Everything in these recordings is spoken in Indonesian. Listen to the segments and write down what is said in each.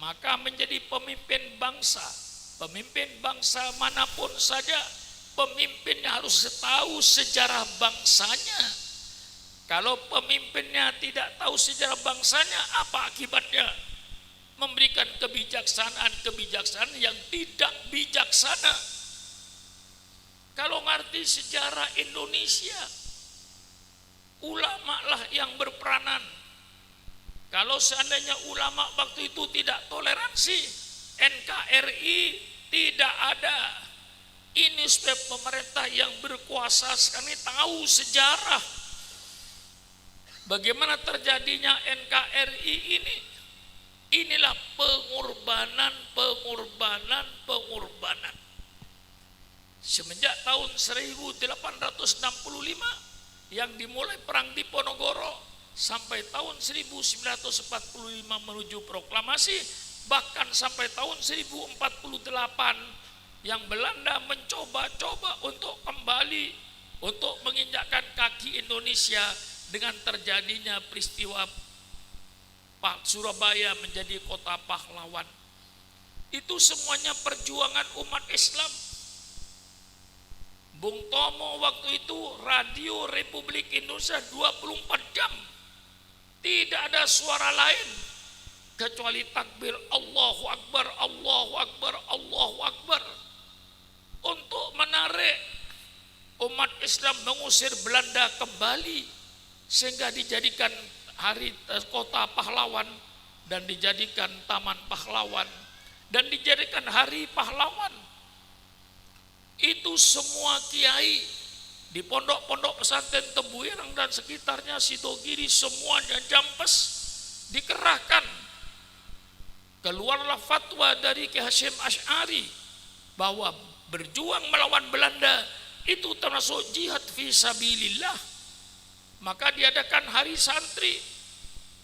maka menjadi pemimpin bangsa. Pemimpin bangsa manapun saja, pemimpinnya harus tahu sejarah bangsanya. Kalau pemimpinnya tidak tahu sejarah bangsanya, apa akibatnya? Memberikan kebijaksanaan yang tidak bijaksana. Kalau ngerti sejarah Indonesia, ulama lah yang berperanan. Kalau seandainya ulama waktu itu tidak toleransi, NKRI tidak ada. Ini supaya pemerintah yang berkuasa sekarang ini tahu sejarah bagaimana terjadinya NKRI ini. Inilah pengorbanan. Semenjak tahun 1865 yang dimulai perang Diponegoro sampai tahun 1945 menuju proklamasi, bahkan sampai tahun 1048 yang Belanda mencoba-coba untuk kembali untuk menginjakkan kaki Indonesia dengan terjadinya peristiwa Surabaya menjadi kota pahlawan. Itu semuanya perjuangan umat Islam. Bung Tomo waktu itu radio Republik Indonesia 24 jam. Tidak ada suara lain kecuali takbir Allahu Akbar, Allahu Akbar, Allahu Akbar. Untuk menarik umat Islam mengusir Belanda kembali, sehingga dijadikan hari kota pahlawan dan dijadikan taman pahlawan dan dijadikan hari pahlawan. Itu semua kiai di pondok-pondok pesantren Tebuireng dan sekitarnya, Sidogiri, semuanya Jampes dikerahkan. Keluarlah fatwa dari Ki Hasyim Asy'ari bahwa berjuang melawan Belanda itu termasuk jihad fi sabilillah. Maka diadakan hari santri.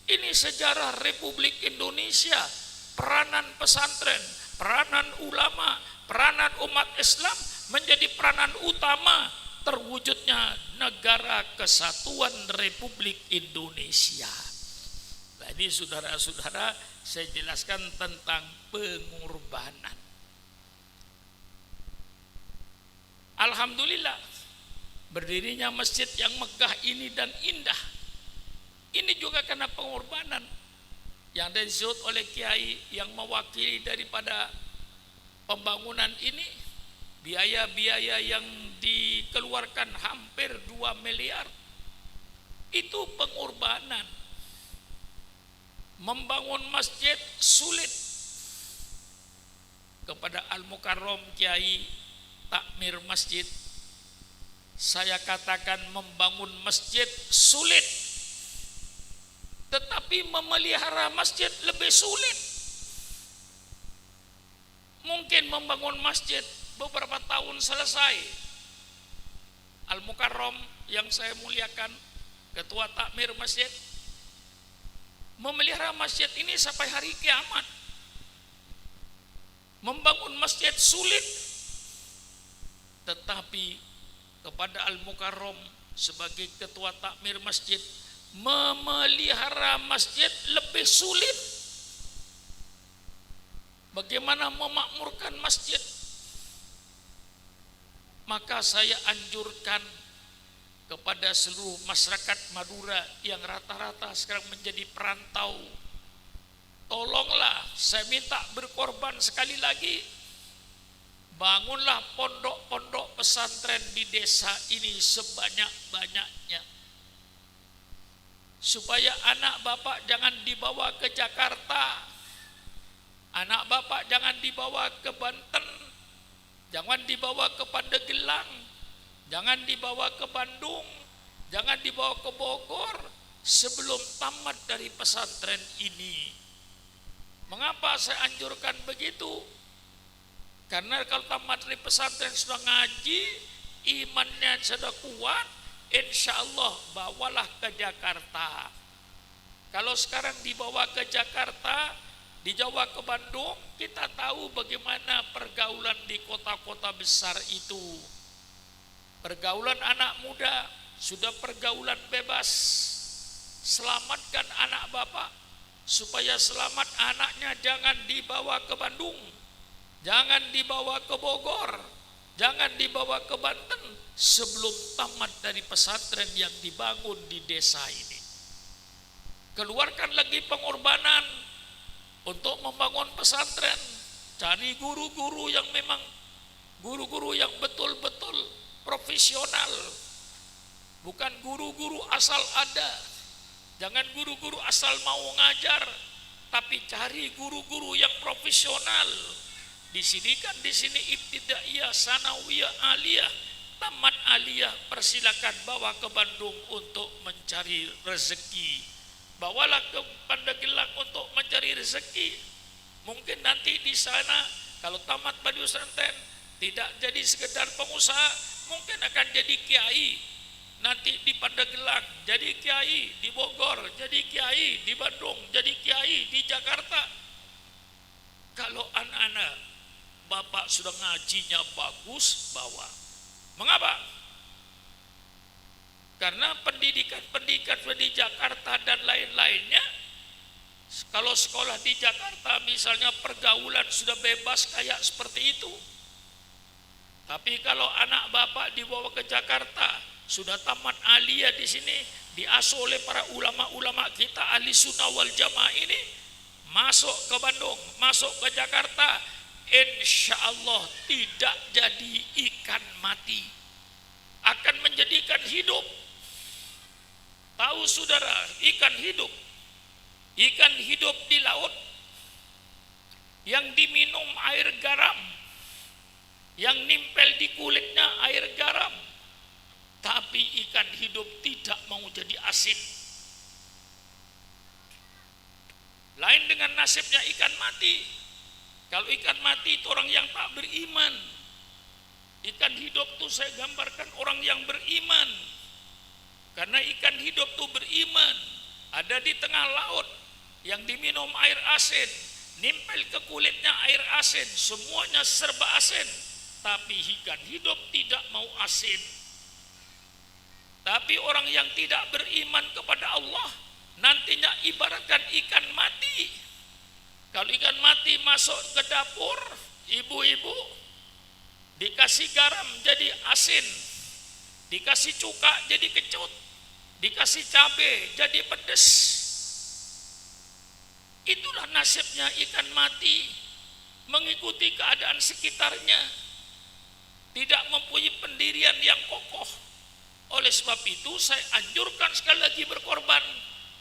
Ini sejarah Republik Indonesia, peranan pesantren, peranan ulama, peranan umat Islam menjadi peranan utama terwujudnya negara kesatuan Republik Indonesia. Nah, ini saudara-saudara, saya jelaskan tentang pengorbanan. Alhamdulillah, berdirinya masjid yang megah ini dan indah, ini juga karena pengorbanan yang disebut oleh kiai yang mewakili daripada pembangunan ini. Biaya-biaya yang dikeluarkan hampir 2 miliar. Itu pengorbanan. Membangun masjid sulit. Kepada Al-Mukarram Kiai takmir masjid, saya katakan membangun masjid sulit, tetapi memelihara masjid lebih sulit. Mungkin membangun masjid beberapa tahun selesai. Al-Mukarram yang saya muliakan, ketua takmir masjid, memelihara masjid ini sampai hari kiamat. Membangun masjid sulit, tetapi kepada Al-Mukarram sebagai ketua takmir masjid, memelihara masjid lebih sulit. Bagaimana memakmurkan masjid? Maka saya anjurkan kepada seluruh masyarakat Madura yang rata-rata sekarang menjadi perantau, tolonglah, saya minta berkorban sekali lagi, bangunlah pondok-pondok pesantren di desa ini sebanyak-banyaknya, supaya anak bapak jangan dibawa ke Jakarta, anak bapak jangan dibawa ke Banten, jangan dibawa ke Pandeglang, jangan dibawa ke Bandung, jangan dibawa ke Bogor sebelum tamat dari pesantren ini. Mengapa saya anjurkan begitu? Karena kalau tamat dari pesantren sudah ngaji, imannya sudah kuat, insya Allah bawalah ke Jakarta. Kalau sekarang dibawa ke Jakarta, dibawa ke Bandung, kita tahu bagaimana pergaulan di kota-kota besar itu. Pergaulan anak muda sudah pergaulan bebas. Selamatkan anak bapak supaya selamat anaknya jangan dibawa ke Bandung, jangan dibawa ke Bogor, jangan dibawa ke Banten sebelum tamat dari pesantren yang dibangun di desa ini. Keluarkan lagi pengorbanan untuk membangun pesantren. Cari guru-guru yang memang guru-guru yang betul-betul profesional, bukan guru-guru asal ada. Jangan guru-guru asal mau ngajar, tapi cari guru-guru yang profesional. Di sini ibtidaiyah, sanawiyah, aliyah, tamat aliyah, persilakan bawa ke Bandung untuk mencari rezeki. Bawalah ke Pandeglang untuk mencari rezeki. Mungkin nanti di sana kalau tamat Badi Pesantren tidak jadi sekedar pengusaha, mungkin akan jadi kiai. Nanti di Pandeglang jadi kiai, di Bogor jadi kiai, di Bandung jadi kiai, di Jakarta. Kalau anak-anak bapak sudah ngajinya bagus, bawa. Mengapa? Karena pendidikan di Jakarta dan lain-lainnya, kalau sekolah di Jakarta misalnya pergaulan sudah bebas kayak seperti itu. Tapi kalau anak bapak dibawa ke Jakarta, sudah tamat aliyah di sini, diasuh oleh para ulama-ulama kita ahli sunnah wal jamaah ini, masuk ke Bandung, masuk ke Jakarta, insya Allah tidak jadi ikan mati, akan menjadi ikan hidup. Tahu saudara, ikan hidup di laut yang diminum air garam, yang nimpel di kulitnya air garam, tapi ikan hidup tidak mau jadi asin. Lain dengan nasibnya ikan mati. Kalau ikan mati itu orang yang tak beriman. Ikan hidup itu saya gambarkan orang yang beriman. Karena ikan hidup itu beriman. Ada di tengah laut yang diminum air asin, nimpel ke kulitnya air asin, semuanya serba asin, tapi ikan hidup tidak mau asin. Tapi orang yang tidak beriman kepada Allah nantinya ibaratkan ikan mati. Kalau ikan mati masuk ke dapur, ibu-ibu dikasih garam jadi asin, dikasih cuka jadi kecut, dikasih cabai jadi pedas. Itulah nasibnya ikan mati, mengikuti keadaan sekitarnya, tidak mempunyai pendirian yang kokoh. Oleh sebab itu saya anjurkan sekali lagi berkorban,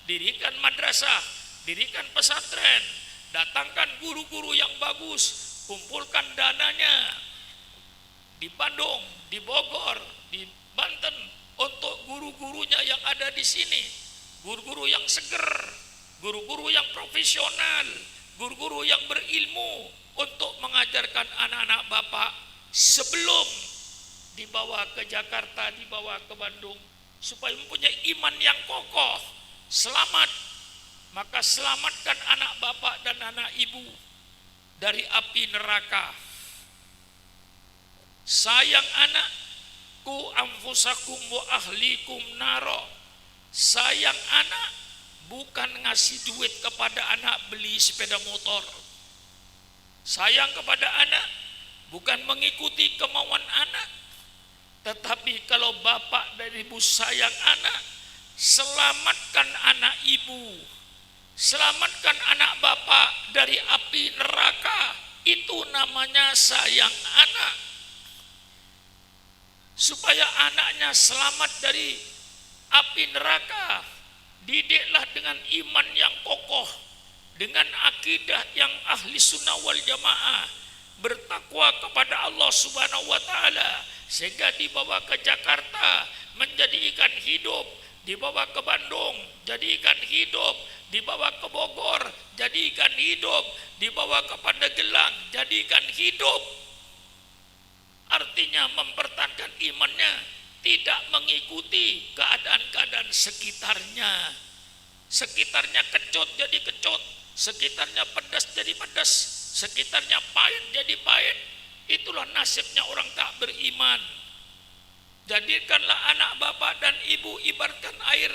dirikan madrasah, dirikan pesantren, datangkan guru-guru yang bagus, kumpulkan dananya di Bandung, di Bogor, di Banten untuk guru-gurunya yang ada di sini, guru-guru yang seger, guru-guru yang profesional, guru-guru yang berilmu untuk mengajarkan anak-anak bapak sebelum dibawa ke Jakarta, dibawa ke Bandung, supaya mempunyai iman yang kokoh, selamat. Maka selamatkan anak bapak dan anak ibu dari api neraka. Sayang anakku anfusakum wa ahlikum naro. Sayang anak bukan ngasih duit kepada anak beli sepeda motor. Sayang kepada anak bukan mengikuti kemauan anak. Tetapi kalau bapak dan ibu sayang anak, selamatkan anak ibu, selamatkan anak bapak dari api neraka. Itu namanya sayang anak. Supaya anaknya selamat dari api neraka, didiklah dengan iman yang kokoh, dengan akidah yang ahli sunnah wal jamaah, bertakwa kepada Allah Subhanahu wa ta'ala, sehingga dibawa ke Jakarta menjadi ikan hidup, dibawa ke Bandung jadi ikan hidup, dibawa ke Bogor jadi ikan hidup, dibawa ke Pandeglang jadi ikan hidup. Artinya mempertahankan imannya, tidak mengikuti keadaan-keadaan sekitarnya. Sekitarnya kecut jadi kecut, sekitarnya pedas jadi pedas, sekitarnya pahit jadi pahit. Itulah nasibnya orang tak beriman. Jadikanlah anak bapak dan ibu ibaratkan air,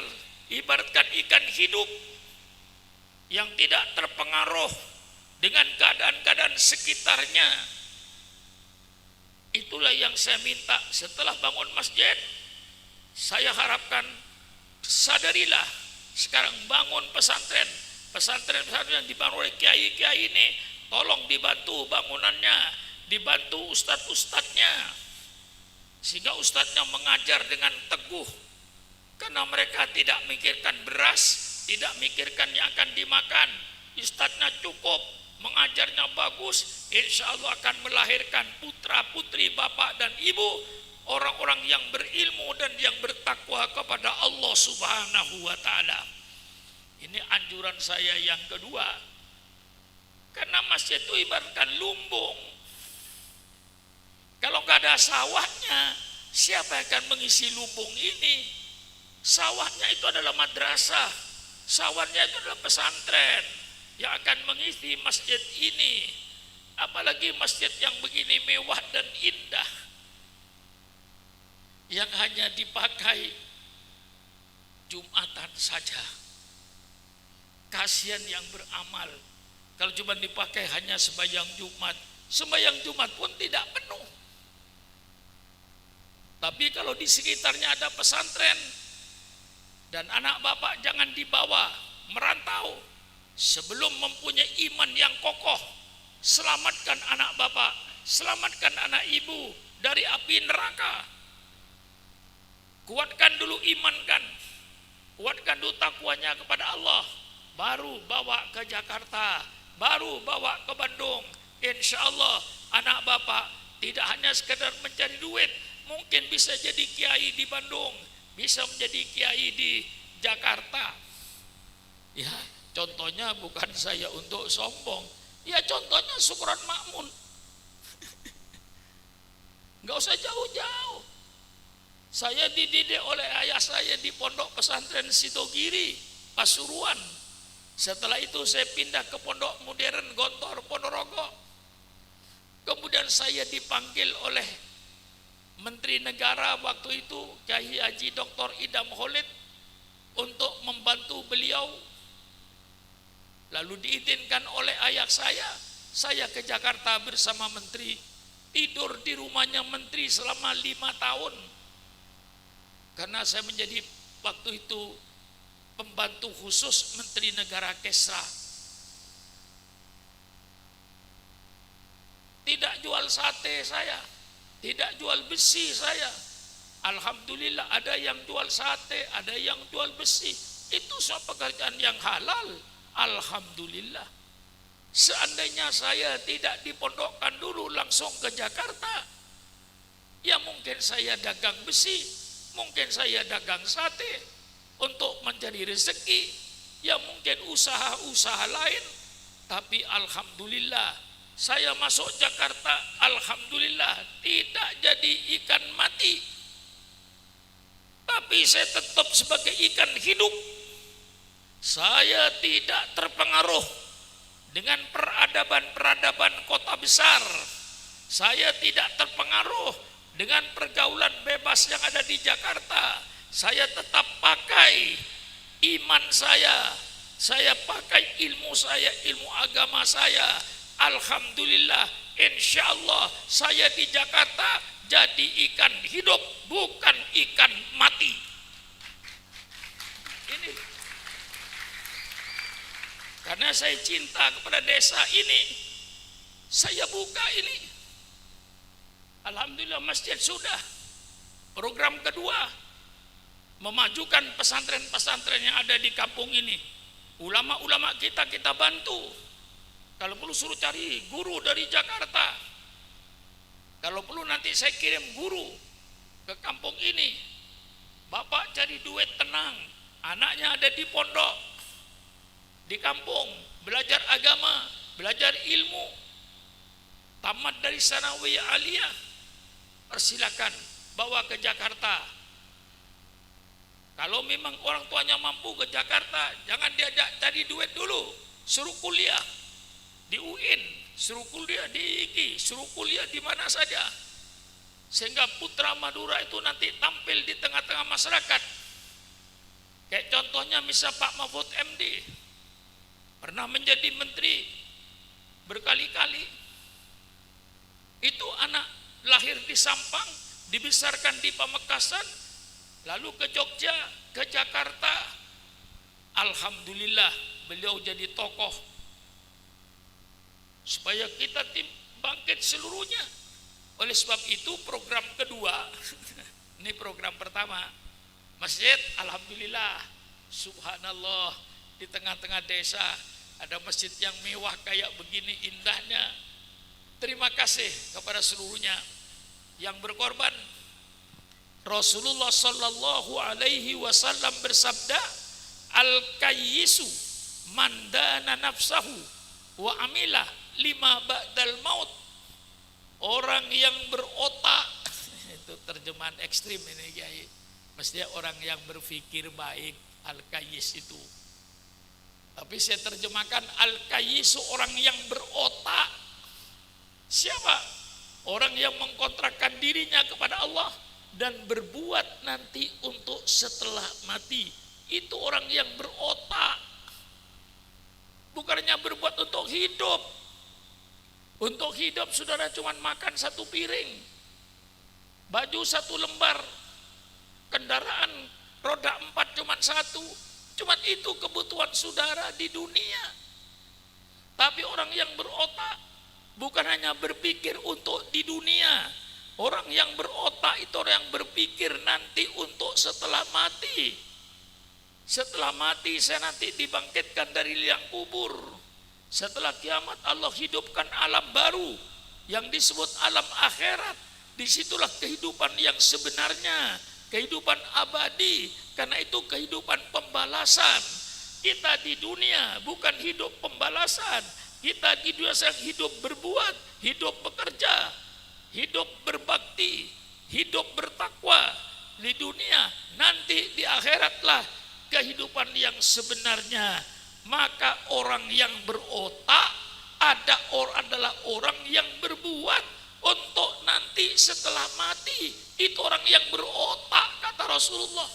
ibaratkan ikan hidup yang tidak terpengaruh dengan keadaan-keadaan sekitarnya. Itulah yang saya minta setelah bangun masjid. Saya harapkan sadarilah sekarang bangun pesantren yang dibangun oleh kiai-kiai ini, tolong dibantu bangunannya, dibantu ustadz-ustadznya, sehingga ustadznya mengajar dengan teguh, karena mereka tidak mikirkan beras, tidak mikirkan yang akan dimakan. Ustadznya cukup, mengajarnya bagus, insya Allah akan melahirkan putra putri bapak dan ibu, orang-orang yang berilmu dan yang bertakwa kepada Allah Subhanahu wa ta'ala. Ini anjuran saya yang kedua. Karena masjid itu ibaratkan lumbung. Kalau nggak ada sawahnya, siapa yang akan mengisi lumbung ini? Sawahnya itu adalah madrasah, sawahnya itu adalah pesantren yang akan mengisi masjid ini. Apalagi masjid yang begini mewah dan indah, yang hanya dipakai Jumatan saja. Kasihan yang beramal kalau cuma dipakai hanya sembahyang Jumat. Sembahyang Jumat pun tidak penuh. Tapi kalau di sekitarnya ada pesantren, dan anak bapak jangan dibawa merantau sebelum mempunyai iman yang kokoh. Selamatkan anak bapak, selamatkan anak ibu dari api neraka. Kuatkan dulu kuatkan dulu takwanya kepada Allah, baru bawa ke Jakarta, baru bawa ke Bandung. Insya Allah anak bapak tidak hanya sekedar mencari duit, mungkin bisa jadi kiai di Bandung, bisa menjadi kiai di Jakarta. Ya, contohnya bukan saya untuk sombong, ya contohnya Sukron Makmun. Nggak usah jauh-jauh. Saya dididik oleh ayah saya di pondok pesantren Sidogiri, Pasuruan. Setelah itu saya pindah ke pondok modern Gontor, Ponorogo. Kemudian saya dipanggil oleh Menteri Negara waktu itu, Kiai Haji Dr. Idam Khalid, untuk membantu beliau. Lalu diizinkan oleh ayah saya ke Jakarta bersama Menteri, tidur di rumahnya Menteri selama 5 tahun. Karena saya menjadi waktu itu pembantu khusus Menteri Negara Kesra. Tidak jual sate saya, tidak jual besi saya. Alhamdulillah ada yang jual sate, ada yang jual besi. Itu suatu pekerjaan yang halal. Alhamdulillah. Seandainya saya tidak dipondokkan dulu langsung ke Jakarta, ya mungkin saya dagang besi, mungkin saya dagang sate untuk mencari rezeki, ya mungkin usaha-usaha lain. Tapi alhamdulillah saya masuk Jakarta, alhamdulillah tidak jadi ikan mati, tapi saya tetap sebagai ikan hidup. Saya tidak terpengaruh dengan peradaban-peradaban kota besar. Saya tidak terpengaruh dengan pergaulan bebas yang ada di Jakarta. Saya tetap pakai iman saya pakai ilmu saya, ilmu agama saya. Alhamdulillah, insya Allah saya di Jakarta jadi ikan hidup, bukan ikan mati. Ini karena saya cinta kepada desa ini, saya buka ini. Alhamdulillah masjid sudah. Program kedua, memajukan pesantren-pesantren yang ada di kampung ini. Ulama-ulama kita bantu. Kalau perlu suruh cari guru dari Jakarta. Kalau perlu nanti saya kirim guru ke kampung ini. Bapak cari duit tenang, anaknya ada di pondok, di kampung, belajar agama, belajar ilmu, tamat dari sanawiyah aliyah, persilakan bawa ke Jakarta. Kalau memang orang tuanya mampu ke Jakarta, jangan diajak cari duit dulu, suruh kuliah di UIN, suruh kuliah di IGI, suruh kuliah di mana saja, sehingga putra Madura itu nanti tampil di tengah-tengah masyarakat. Kayak contohnya misal Pak Mahfud MD, pernah menjadi menteri berkali-kali. Itu anak lahir di Sampang, dibesarkan di Pamekasan, lalu ke Jogja, ke Jakarta. Alhamdulillah beliau jadi tokoh supaya kita bangkit seluruhnya. Oleh sebab itu program kedua, ini program pertama, masjid, alhamdulillah, subhanallah, di tengah-tengah desa ada masjid yang mewah kayak begini indahnya. Terima kasih kepada seluruhnya yang berkorban. Rasulullah Sallallahu Alaihi Wasallam bersabda, al-kayyisu mandana nafsahu wa amilah lima ba'dal maut. Orang yang berotak, itu terjemahan ekstrim ini Kiai. Mestinya orang yang berpikir baik, al-kayyis itu. Tapi saya terjemahkan al-kayyisu orang yang berotak. Siapa? Orang yang mengkontrakkan dirinya kepada Allah dan berbuat nanti untuk setelah mati. Itu orang yang berotak. Bukannya berbuat untuk hidup. Untuk hidup saudara cuma makan satu piring, baju satu lembar, kendaraan roda 4 cuma satu. Cuma itu kebutuhan saudara di dunia. Tapi orang yang berotak bukan hanya berpikir untuk di dunia. Orang yang berotak itu orang yang berpikir nanti untuk setelah mati. Setelah mati saya nanti dibangkitkan dari liang kubur. Setelah kiamat Allah hidupkan alam baru yang disebut alam akhirat. Disitulah kehidupan yang sebenarnya, kehidupan abadi. Karena itu kehidupan pembalasan. Kita di dunia bukan hidup pembalasan. Kita di dunia sedang hidup berbuat, hidup bekerja, hidup berbakti, hidup bertakwa. Di dunia, nanti di akhiratlah kehidupan yang sebenarnya. Maka orang yang berotak adalah orang yang berbuat untuk nanti setelah mati. Itu orang yang berotak, kata Rasulullah.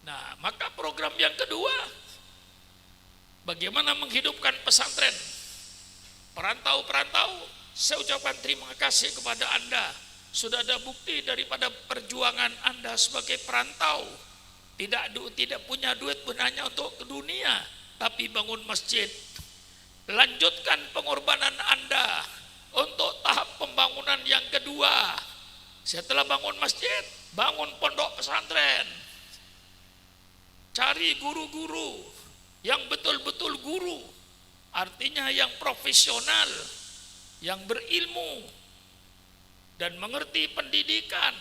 Nah, maka program yang kedua, bagaimana menghidupkan pesantren. Perantau-perantau, saya ucapkan terima kasih kepada Anda. Sudah ada bukti daripada perjuangan Anda sebagai perantau. Tidak punya duit pun hanya untuk ke dunia, tapi bangun masjid. Lanjutkan pengorbanan Anda untuk tahap pembangunan yang kedua. Setelah bangun masjid, bangun pondok pesantren. Cari guru-guru yang betul-betul guru, artinya yang profesional, yang berilmu dan mengerti pendidikan.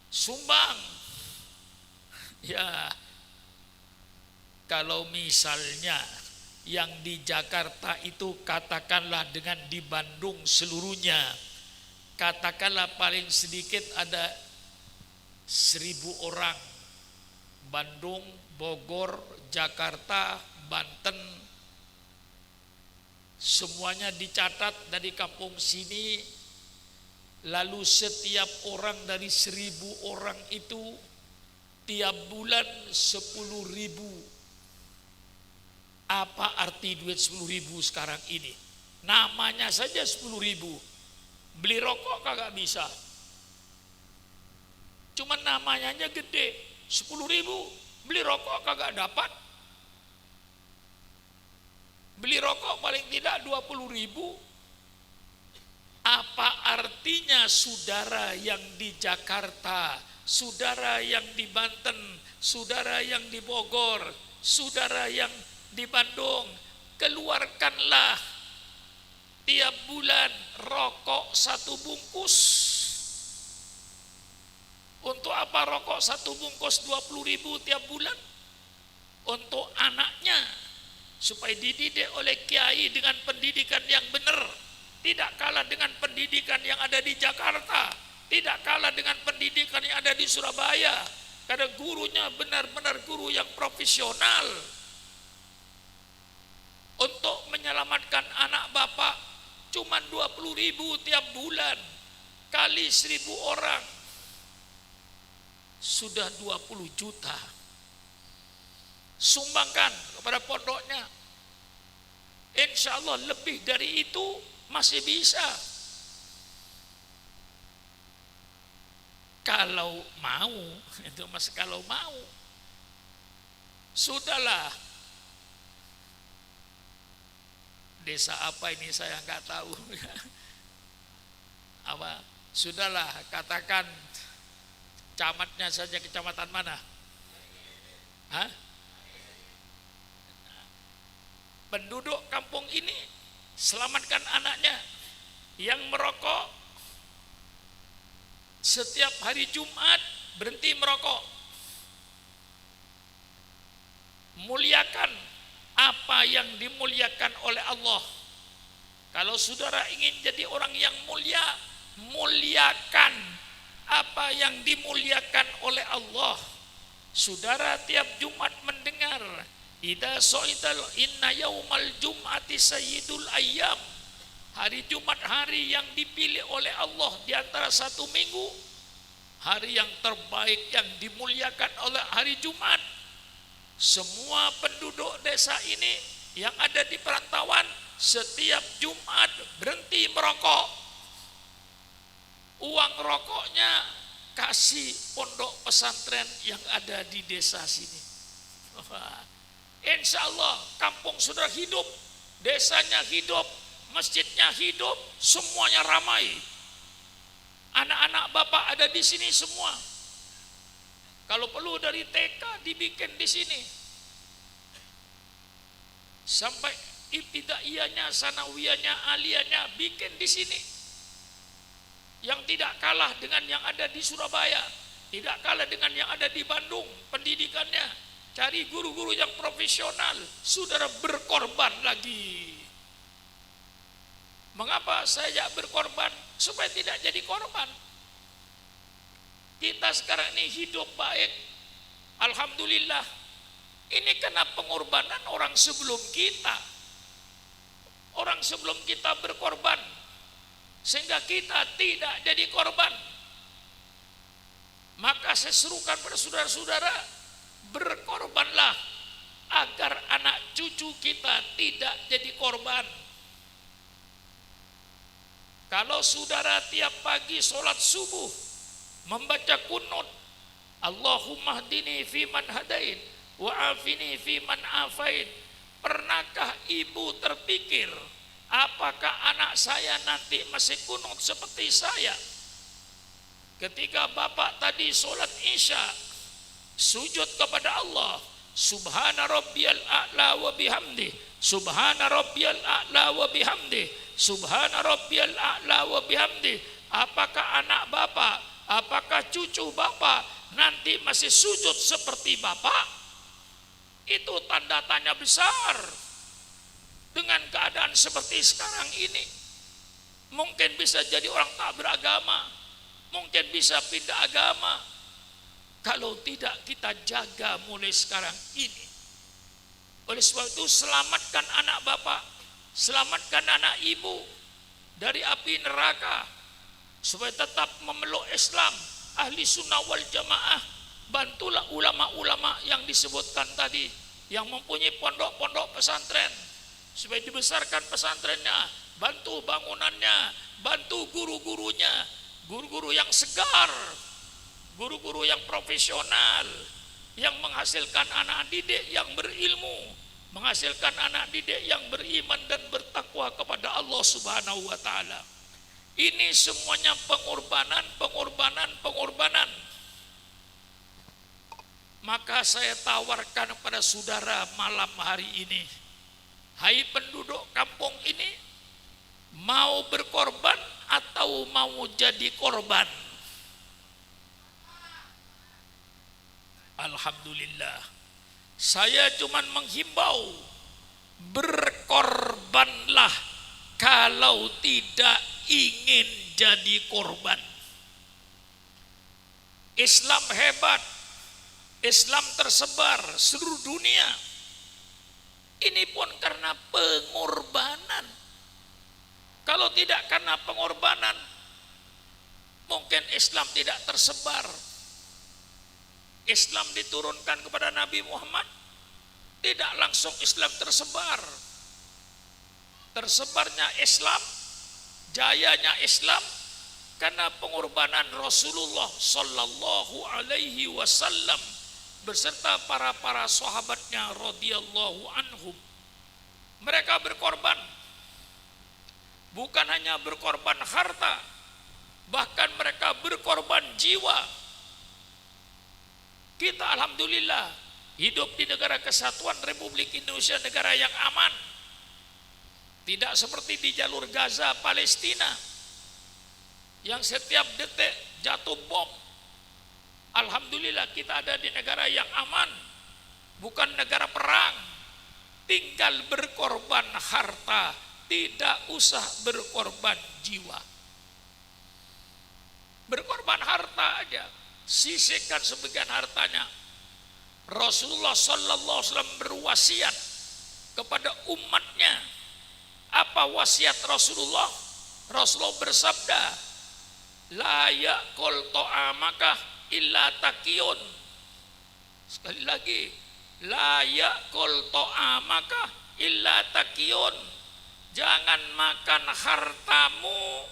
Sumbang. Ya, kalau misalnya yang di Jakarta itu katakanlah dengan di Bandung seluruhnya, katakanlah paling sedikit ada 1.000 orang. Bandung, Bogor, Jakarta, Banten, semuanya dicatat dari kampung sini. Lalu setiap orang dari 1.000 orang itu tiap bulan 10.000. Apa arti duit 10.000 sekarang ini? Namanya saja 10.000. Beli rokok kagak bisa. Cuma namanya aja gede. 10.000. Beli rokok kagak dapat. Beli rokok paling tidak 20.000. Apa artinya saudara yang di Jakarta, saudara yang di Banten, saudara yang di Bogor, saudara yang di Bandung, keluarkanlah tiap bulan rokok 1 bungkus. Untuk apa rokok 1 bungkus 20.000 tiap bulan? Untuk anaknya, supaya dididik oleh kiai dengan pendidikan yang benar. Tidak kalah dengan pendidikan yang ada di Jakarta, tidak kalah dengan pendidikan yang ada di Surabaya. Karena gurunya benar-benar guru yang profesional. Untuk menyelamatkan anak bapak cuma 20.000 tiap bulan kali 1.000 orang sudah 20 juta. sumbangkan kepada pondoknya. Insya Allah lebih dari itu masih bisa. Kalau mau, itu mas kalau mau. Sudahlah. Desa apa ini saya nggak tahu. Apa? Sudahlah, katakan camatnya saja, kecamatan mana? Hah? Penduduk kampung ini selamatkan anaknya yang merokok, setiap hari Jumat berhenti merokok. Muliakan apa yang dimuliakan oleh Allah. Kalau saudara ingin jadi orang yang mulia, muliakan apa yang dimuliakan oleh Allah. Saudara tiap Jumat mendengar, idza soital inna yaumal jum'ati sayyidul ayyam. Hari Jumat hari yang dipilih oleh Allah di antara satu minggu. Hari yang terbaik yang dimuliakan oleh hari Jumat. Semua penduduk desa ini yang ada di perantauan setiap Jumat berhenti merokok. Uang rokoknya kasih pondok pesantren yang ada di desa sini. Insya Allah kampung sudah hidup, desanya hidup, masjidnya hidup, semuanya ramai. Anak-anak bapak ada di sini semua. Kalau perlu dari TK dibikin di sini. Sampai ibtidaiyahnya, sanawiyahnya, aliyahnya bikin di sini. Yang tidak kalah dengan yang ada di Surabaya, tidak kalah dengan yang ada di Bandung pendidikannya. Cari guru-guru yang profesional, saudara berkorban lagi. Mengapa saya berkorban? Supaya tidak jadi korban. Kita sekarang ini hidup baik, alhamdulillah. Ini karena pengorbanan orang sebelum kita. Orang sebelum kita berkorban, sehingga kita tidak jadi korban. Maka saya serukan pada saudara-saudara, berkorbanlah agar anak cucu kita tidak jadi korban. Kalau saudara tiap pagi sholat subuh membaca kunut, Allahumma hdini fiman hadain wa afini fiman afain. Pernahkah ibu terpikir, apakah anak saya nanti masih kunut seperti saya? Ketika bapak tadi sholat isya, sujud kepada Allah, subhana rabbiyal a'la wa bihamdi, subhana rabbiyal a'la wa bihamdi, subhana rabbiyal a'la wa bihamdi. Apakah anak bapak, apakah cucu bapak nanti masih sujud seperti bapak? Itu tanda tanya besar. Dengan keadaan seperti sekarang ini, mungkin bisa jadi orang tak beragama, mungkin bisa pindah agama. Kalau tidak kita jaga mulai sekarang ini. Oleh sebab itu selamatkan anak bapak, selamatkan anak ibu dari api neraka, supaya tetap memeluk Islam, ahli sunnah wal jamaah. Bantulah ulama-ulama yang disebutkan tadi, yang mempunyai pondok-pondok pesantren, supaya dibesarkan pesantrennya, bantu bangunannya, bantu guru-gurunya, guru-guru yang segar, guru-guru yang profesional, yang menghasilkan anak didik yang berilmu, menghasilkan anak didik yang beriman dan bertakwa kepada Allah Subhanahu wa taala. Ini semuanya pengorbanan, pengorbanan, pengorbanan. Maka saya tawarkan kepada saudara malam hari ini, hai penduduk kampung ini, mau berkorban atau mau jadi korban? Alhamdulillah, saya cuma menghimbau, berkorbanlah kalau tidak ingin jadi korban. Islam hebat, Islam tersebar seluruh dunia. Ini pun karena pengorbanan. Kalau tidak karena pengorbanan, mungkin Islam tidak tersebar. Islam diturunkan kepada Nabi Muhammad Tidak langsung Islam tersebar. Tersebarnya Islam, jayanya Islam karena pengorbanan Rasulullah Sallallahu Alaihi Wasallam beserta para sahabatnya radhiyallahu anhum. Mereka berkorban, bukan hanya berkorban harta, bahkan mereka berkorban jiwa. Kita alhamdulillah hidup di negara kesatuan Republik Indonesia, negara yang aman. Tidak seperti di jalur Gaza, Palestina, yang setiap detik jatuh bom. Alhamdulillah kita ada di negara yang aman, bukan negara perang. Tinggal berkorban harta, tidak usah berkorban jiwa. Berkorban harta aja, sisihkan sebagian hartanya. Rasulullah Sallallahu Alaihi Wasallam berwasiat kepada umatnya. Apa wasiat Rasulullah? Rasulullah bersabda, la ya'kul ta'amaka illa taqiyun. Sekali lagi, la ya'kul ta'amaka illa taqiyun. Jangan makan hartamu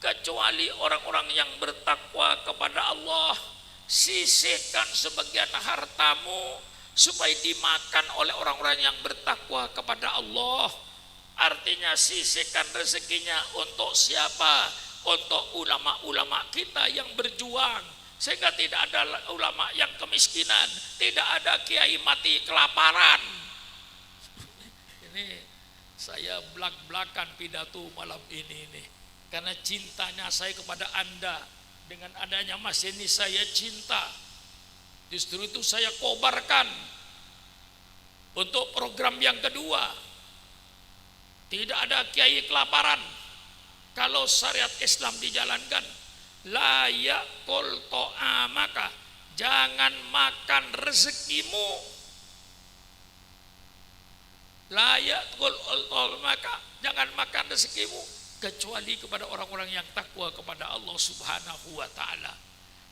kecuali orang-orang yang bertakwa kepada Allah. Sisihkan sebagian hartamu supaya dimakan oleh orang-orang yang bertakwa kepada Allah. Artinya sisihkan rezekinya untuk siapa? Untuk ulama-ulama kita yang berjuang, sehingga tidak ada ulama yang kemiskinan, tidak ada kiai mati kelaparan. Ini saya belak-belakan pidato malam ini nih, karena cintanya saya kepada Anda. Dengan adanya Mas ini saya cinta. Justru itu saya kobarkan untuk program yang kedua. Tidak ada kiai kelaparan kalau syariat Islam dijalankan. La ya'kul ta'amaka, jangan makan rezekimu. La ya'kul ta'amaka, jangan makan rezekimu kecuali kepada orang-orang yang takwa kepada Allah Subhanahu wa taala.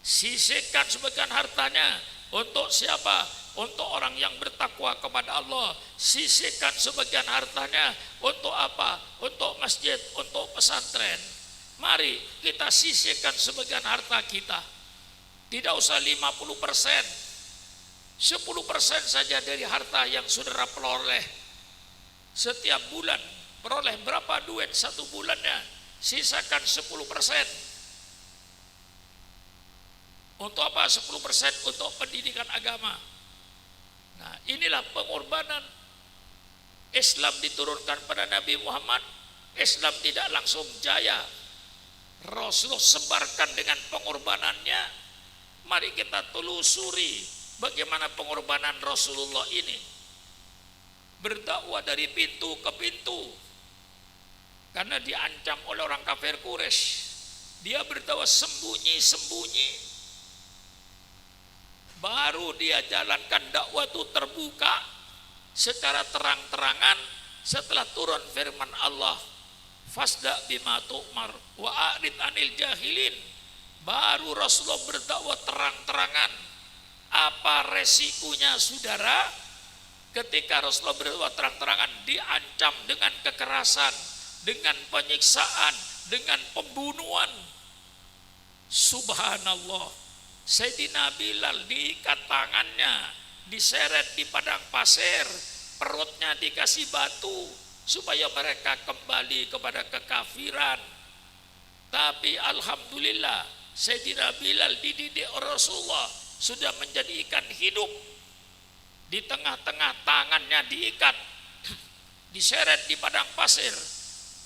Sisihkan sebagian hartanya untuk siapa? Untuk orang yang bertakwa kepada Allah. Sisihkan sebagian hartanya untuk apa? Untuk masjid, untuk pesantren. Mari kita sisihkan sebagian harta kita. Tidak usah 50%, 10% saja dari harta yang saudara peroleh setiap bulan. Peroleh berapa duit satu bulannya? Sisakan 10%. Untuk apa 10%? Untuk pendidikan agama. Nah, inilah pengorbanan. Islam diturunkan pada Nabi Muhammad. Islam tidak langsung jaya. Rasulullah sebarkan dengan pengorbanannya. Mari kita telusuri bagaimana pengorbanan Rasulullah ini. Berdakwah dari pintu ke pintu. Karena diancam oleh orang kafir Quraisy. Dia berdakwah sembunyi-sembunyi. Baru dia jalankan dakwah itu terbuka secara terang-terangan setelah turun firman Allah, fasda bima tu'mar wa a'rid anil jahilin. Baru Rasulullah berdakwah terang-terangan. Apa resikonya saudara? Ketika Rasulullah berdakwah terang-terangan diancam dengan kekerasan, dengan penyiksaan, dengan pembunuhan. Subhanallah. Sayyidina Bilal diikat tangannya, diseret di padang pasir, perutnya dikasih batu supaya mereka kembali kepada kekafiran. Tapi alhamdulillah Sayyidina Bilal dididik Rasulullah sudah menjadi ikan hidup. Di tengah-tengah tangannya diikat, diseret di padang pasir,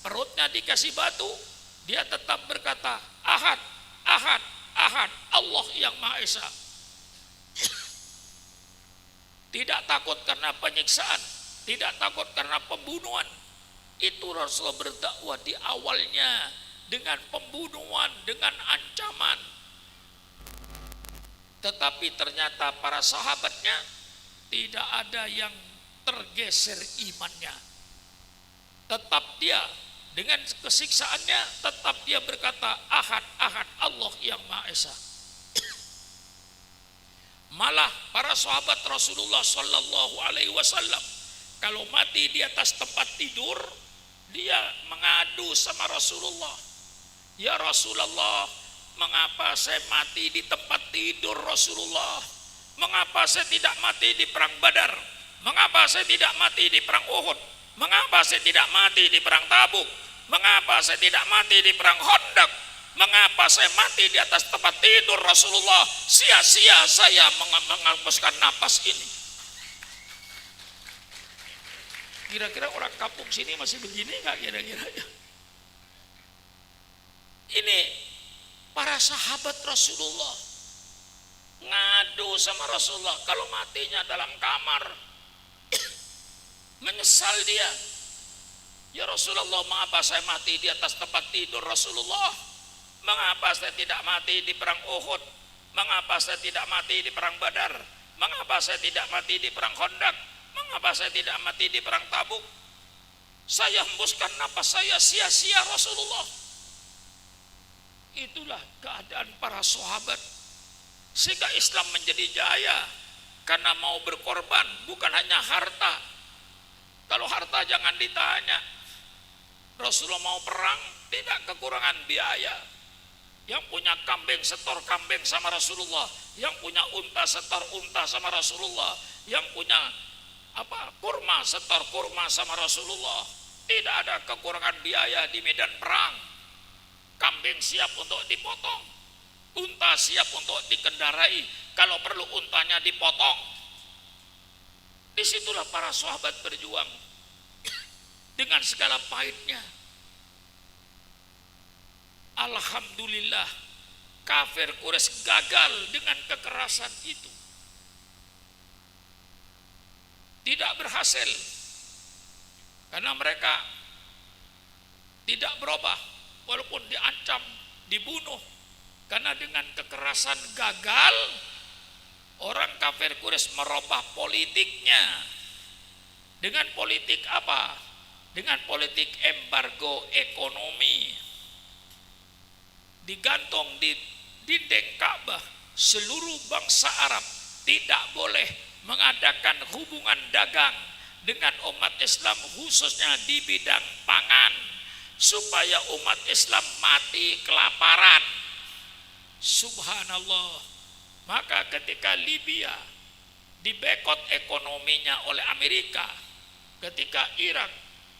perutnya dikasih batu, dia tetap berkata, Ahad, Ahad, Ahad, Allah yang Maha Esa. Tidak takut karena penyiksaan, tidak takut karena pembunuhan. Itu Rasulullah berdakwah di awalnya dengan pembunuhan, dengan ancaman. Tetapi ternyata para sahabatnya tidak ada yang tergeser imannya. Tetap dia dengan kesiksaannya, tetap dia berkata, Ahad, Ahad, Allah yang Maha Esa. Malah para sahabat Rasulullah Sallallahu Alaihi Wasallam kalau mati di atas tempat tidur, dia mengadu sama Rasulullah, ya Rasulullah, mengapa saya mati di tempat tidur Rasulullah? Mengapa saya tidak mati di perang Badar? Mengapa saya tidak mati di perang Uhud? Mengapa saya tidak mati di perang Tabuk? Mengapa saya tidak mati di perang Khandaq? Mengapa saya mati di atas tempat tidur Rasulullah? Sia-sia saya menghembuskan napas ini. Kira-kira orang kampung sini masih begini nggak kira-kira? Ini para sahabat Rasulullah ngadu sama Rasulullah kalau matinya dalam kamar. Menyesal dia. Ya Rasulullah, mengapa saya mati di atas tempat tidur Rasulullah? Mengapa saya tidak mati di perang Uhud? Mengapa saya tidak mati di perang Badar? Mengapa saya tidak mati di perang Khandaq? Mengapa saya tidak mati di perang Tabuk? Saya hembuskan napas saya sia-sia Rasulullah. Itulah keadaan para sahabat. Sehingga Islam menjadi jaya karena mau berkorban, bukan hanya harta. Kalau harta jangan ditanya. Rasulullah mau perang tidak kekurangan biaya. Yang punya kambing setor kambing sama Rasulullah, yang punya unta setor unta sama Rasulullah, yang punya kurma setor kurma sama Rasulullah. Tidak ada kekurangan biaya di medan perang. Kambing siap untuk dipotong, unta siap untuk dikendarai, kalau perlu untanya dipotong. Disitulah para sahabat berjuang dengan segala pahitnya. Alhamdulillah, kafir Quraisy gagal dengan kekerasan itu. Tidak berhasil karena mereka tidak berubah walaupun diancam dibunuh. Karena dengan kekerasan gagal, orang kafir Quraisy merubah politiknya. Dengan politik apa? Dengan politik embargo ekonomi. Digantung di dinding Ka'bah, seluruh bangsa Arab tidak boleh mengadakan hubungan dagang dengan umat Islam, khususnya di bidang pangan, supaya umat Islam mati kelaparan. Subhanallah. Maka ketika Libya dibekot ekonominya oleh Amerika, ketika Irak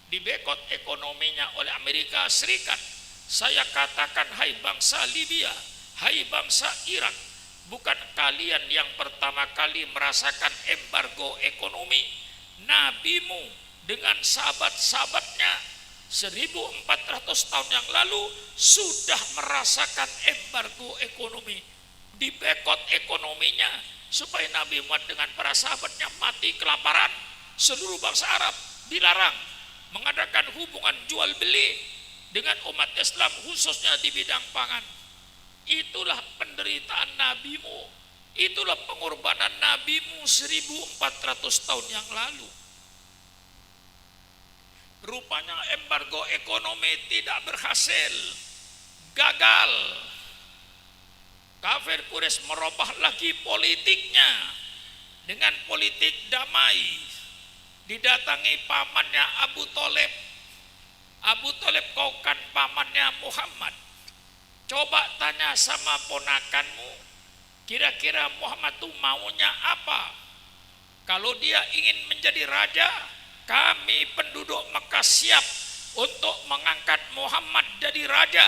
dibekot ekonominya oleh Amerika Serikat, saya katakan, hai bangsa Libya, hai bangsa Irak, bukan kalian yang pertama kali merasakan embargo ekonomi. Nabimu dengan sahabat-sahabatnya 1400 tahun yang lalu sudah merasakan embargo ekonomi. Dibekot ekonominya supaya Nabi Muhammad dengan para sahabatnya mati kelaparan. Seluruh bangsa Arab dilarang mengadakan hubungan jual beli dengan umat Islam, khususnya di bidang pangan. Itulah penderitaan nabimu, itulah pengorbanan nabimu 1400 tahun yang lalu. Rupanya embargo ekonomi tidak berhasil, gagal. Kafir Quraisy merubah lagi politiknya dengan politik damai. Didatangi pamannya Abu Thalib. Abu Thalib, kau kan pamannya Muhammad. Coba tanya sama ponakanmu, kira-kira Muhammad itu maunya apa? Kalau dia ingin menjadi raja, kami penduduk Mekah siap untuk mengangkat Muhammad jadi raja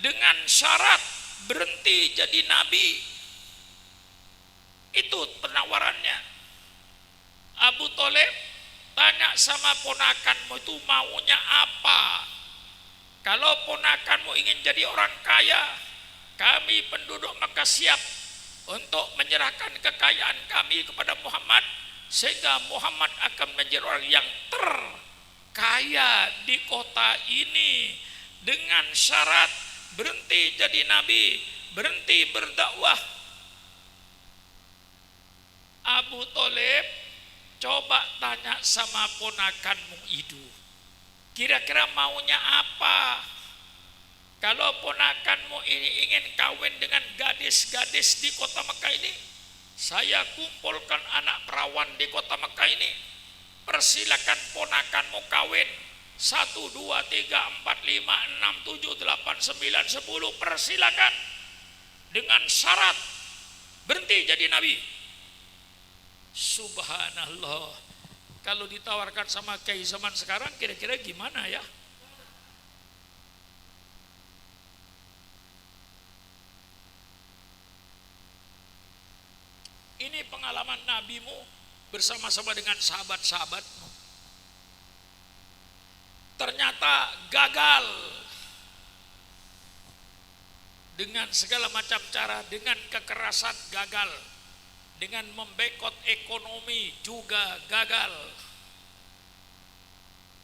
dengan syarat berhenti jadi nabi. Itu penawarannya. Abu Thalib, tanya sama ponakanmu itu maunya apa? Kalau ponakanmu ingin jadi orang kaya, kami penduduk Mekah siap untuk menyerahkan kekayaan kami kepada Muhammad, sehingga Muhammad akan menjadi orang yang terkaya di kota ini, dengan syarat berhenti jadi nabi, berhenti berdakwah. Abu Thalib, coba tanya sama ponakanmu itu, kira-kira maunya apa? Kalau ponakanmu ini ingin kawin dengan gadis-gadis di kota Mekah ini, Saya kumpulkan anak perawan di kota Mekah ini, persilakan ponakanmu kawin 1, 2, 3, 4, 5, 6, 7, 8, 9, 10, persilakan, dengan syarat berhenti jadi nabi. Subhanallah. Kalau ditawarkan sama kiai zaman sekarang kira-kira gimana ya? Ini pengalaman nabimu bersama-sama dengan sahabat-sahabatmu. Ternyata gagal dengan segala macam cara, dengan kekerasan gagal, dengan membekot ekonomi juga gagal.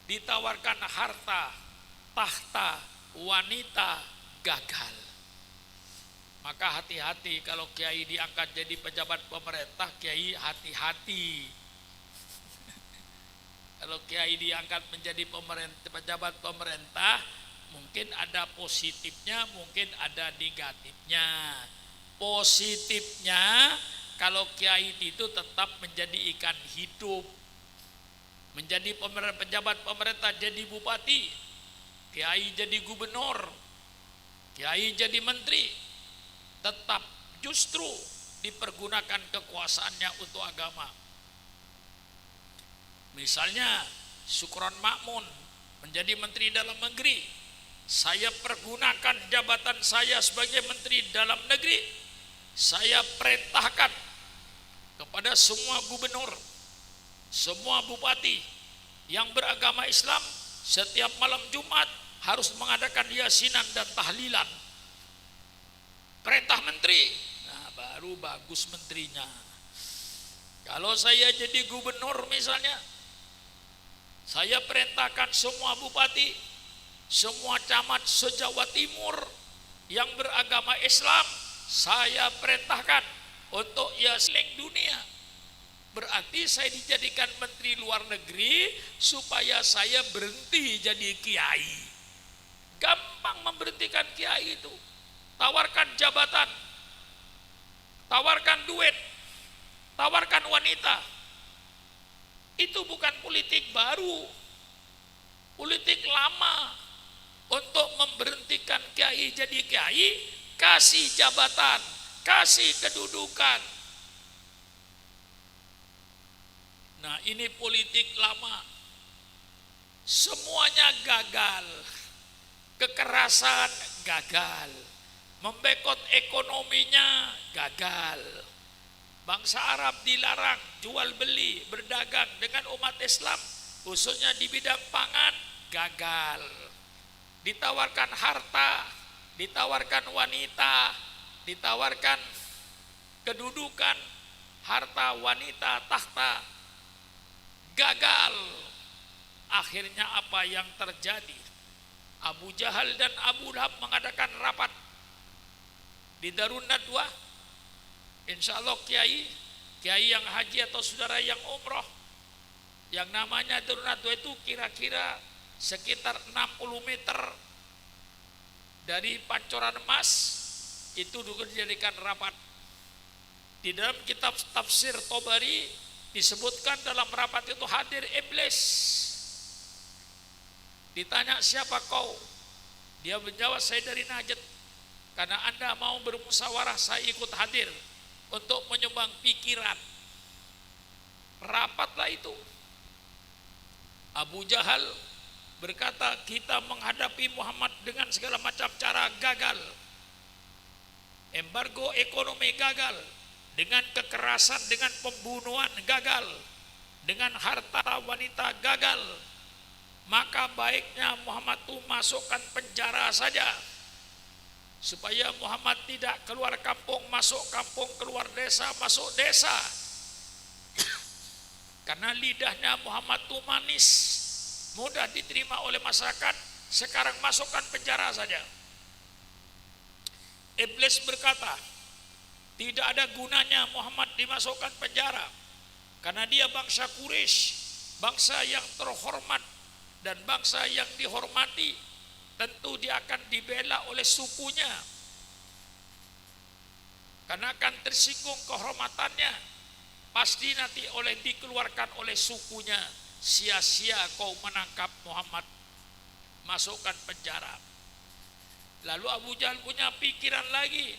Ditawarkan harta, tahta, wanita, gagal. Maka hati-hati kalau kiai diangkat jadi pejabat pemerintah, kiai hati-hati. Kalau kiai diangkat menjadi pejabat pemerintah, mungkin ada positifnya, mungkin ada negatifnya. Positifnya, kalau kiai itu tetap menjadi ikan hidup, menjadi pejabat pemerintah, jadi bupati, kiai jadi gubernur, kiai jadi menteri, tetap justru dipergunakan kekuasaannya untuk agama. Misalnya Sukron Makmun menjadi menteri dalam negeri, saya pergunakan jabatan saya sebagai menteri dalam negeri, saya perintahkan kepada semua gubernur, semua bupati yang beragama Islam setiap malam Jumat harus mengadakan yasinan dan tahlilan. Perintah menteri, nah baru bagus menterinya. Kalau saya jadi gubernur misalnya, saya perintahkan semua bupati, semua camat se-Jawa Timur yang beragama Islam, saya perintahkan untuk yasinan dunia. Berarti saya dijadikan menteri luar negeri supaya saya berhenti jadi kiai. Gampang memberhentikan kiai itu. Tawarkan jabatan, tawarkan duit, tawarkan wanita. Itu bukan politik baru, politik lama. Untuk memberhentikan kiai jadi kiai, kasih jabatan, kasih kedudukan. Nah, ini politik lama. Semuanya gagal. Kekerasan gagal. Membekot ekonominya gagal. Bangsa Arab dilarang jual beli, berdagang dengan umat Islam, khususnya di bidang pangan, gagal. Ditawarkan harta, ditawarkan wanita, ditawarkan kedudukan, harta, wanita, tahta, gagal. Akhirnya apa yang terjadi? Abu Jahal dan Abu Lahab mengadakan rapat di Darun Nadwa. Insya Allah kiai yang haji atau saudara yang umroh, yang namanya Darun Nadwa itu kira-kira sekitar 60 meter dari Pancoran Emas, itu juga dijadikan rapat. Di dalam kitab tafsir Tobari disebutkan dalam rapat itu hadir iblis. Ditanya, siapa kau? Dia menjawab, saya dari Najd. Karena Anda mau bermusyawarah, saya ikut hadir untuk menyumbang pikiran. Rapatlah itu. Abu Jahal berkata, kita menghadapi Muhammad dengan segala macam cara gagal. Embargo ekonomi gagal, dengan kekerasan, dengan pembunuhan gagal, dengan harta wanita gagal. Maka baiknya Muhammad itu masukkan penjara saja, supaya Muhammad tidak keluar kampung, masuk kampung, keluar desa, masuk desa. Karena lidahnya Muhammad itu manis, mudah diterima oleh masyarakat. Sekarang masukkan penjara saja. Iblis berkata, tidak ada gunanya Muhammad dimasukkan penjara, karena dia bangsa Quraisy, bangsa yang terhormat dan bangsa yang dihormati. Tentu dia akan dibela oleh sukunya. karena akan tersinggung kehormatannya. Pasti nanti dikeluarkan oleh sukunya. Sia-sia kau menangkap Muhammad, masukkan penjara. Lalu Abu Jahal punya pikiran lagi,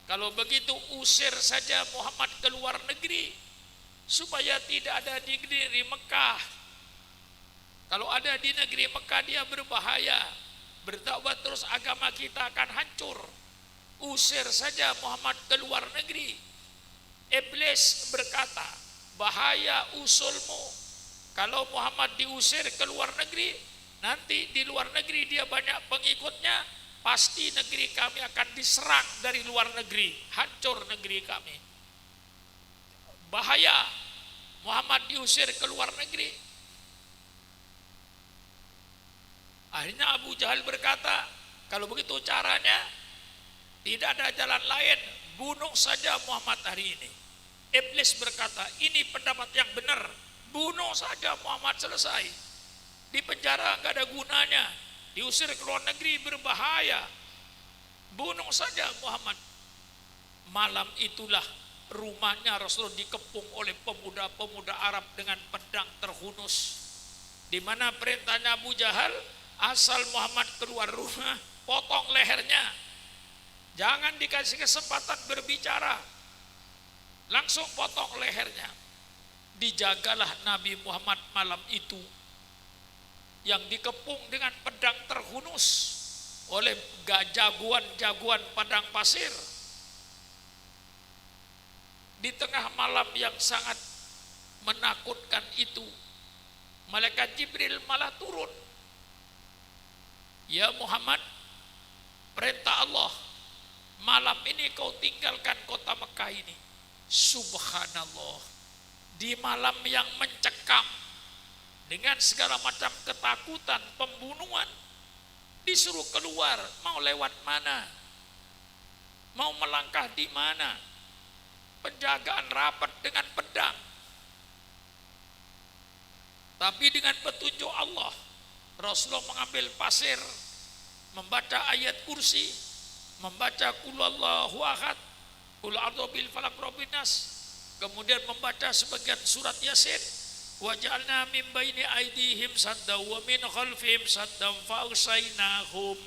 kalau begitu usir saja Muhammad ke luar negeri, supaya tidak ada di negeri Mekah. Kalau ada di negeri Mekah dia berbahaya, berdakwah terus agama kita akan hancur. Usir saja Muhammad ke luar negeri. Iblis berkata, bahaya usulmu. Kalau Muhammad diusir ke luar negeri, nanti di luar negeri dia banyak pengikutnya, pasti negeri kami akan diserang dari luar negeri, hancur negeri kami. Bahaya Muhammad diusir ke luar negeri. Akhirnya Abu Jahal berkata, kalau begitu caranya, tidak ada jalan lain, bunuh saja Muhammad hari ini. Iblis berkata, ini pendapat yang benar, bunuh saja Muhammad, selesai. Di penjara gak ada gunanya, diusir ke luar negeri berbahaya, bunuh saja Muhammad. Malam itulah rumahnya Rasulullah dikepung oleh pemuda-pemuda Arab dengan pedang terhunus. Di mana perintahnya Abu Jahal, asal Muhammad keluar rumah, potong lehernya. Jangan dikasih kesempatan berbicara, langsung potong lehernya. Dijagalah Nabi Muhammad malam itu, yang dikepung dengan pedang terhunus oleh jagoan-jagoan padang pasir. Di tengah malam yang sangat menakutkan itu, malaikat Jibril malah turun. Ya Muhammad, perintah Allah, malam ini kau tinggalkan kota Mekah ini. Subhanallah, di malam yang mencekam dengan segala macam ketakutan, pembunuhan, disuruh keluar, mau lewat mana? Mau melangkah di mana? Penjagaan rapat dengan pedang. Tapi dengan petunjuk Allah, Rasulullah mengambil pasir, membaca ayat kursi, membaca qul huwallahu ahad, qul a'udzu bil falaq rabbin nas, kemudian membaca sebagian surat Yasin, wa ja'alna min baini aydihim saddan wa min khalfihim saddan fa agsaynahum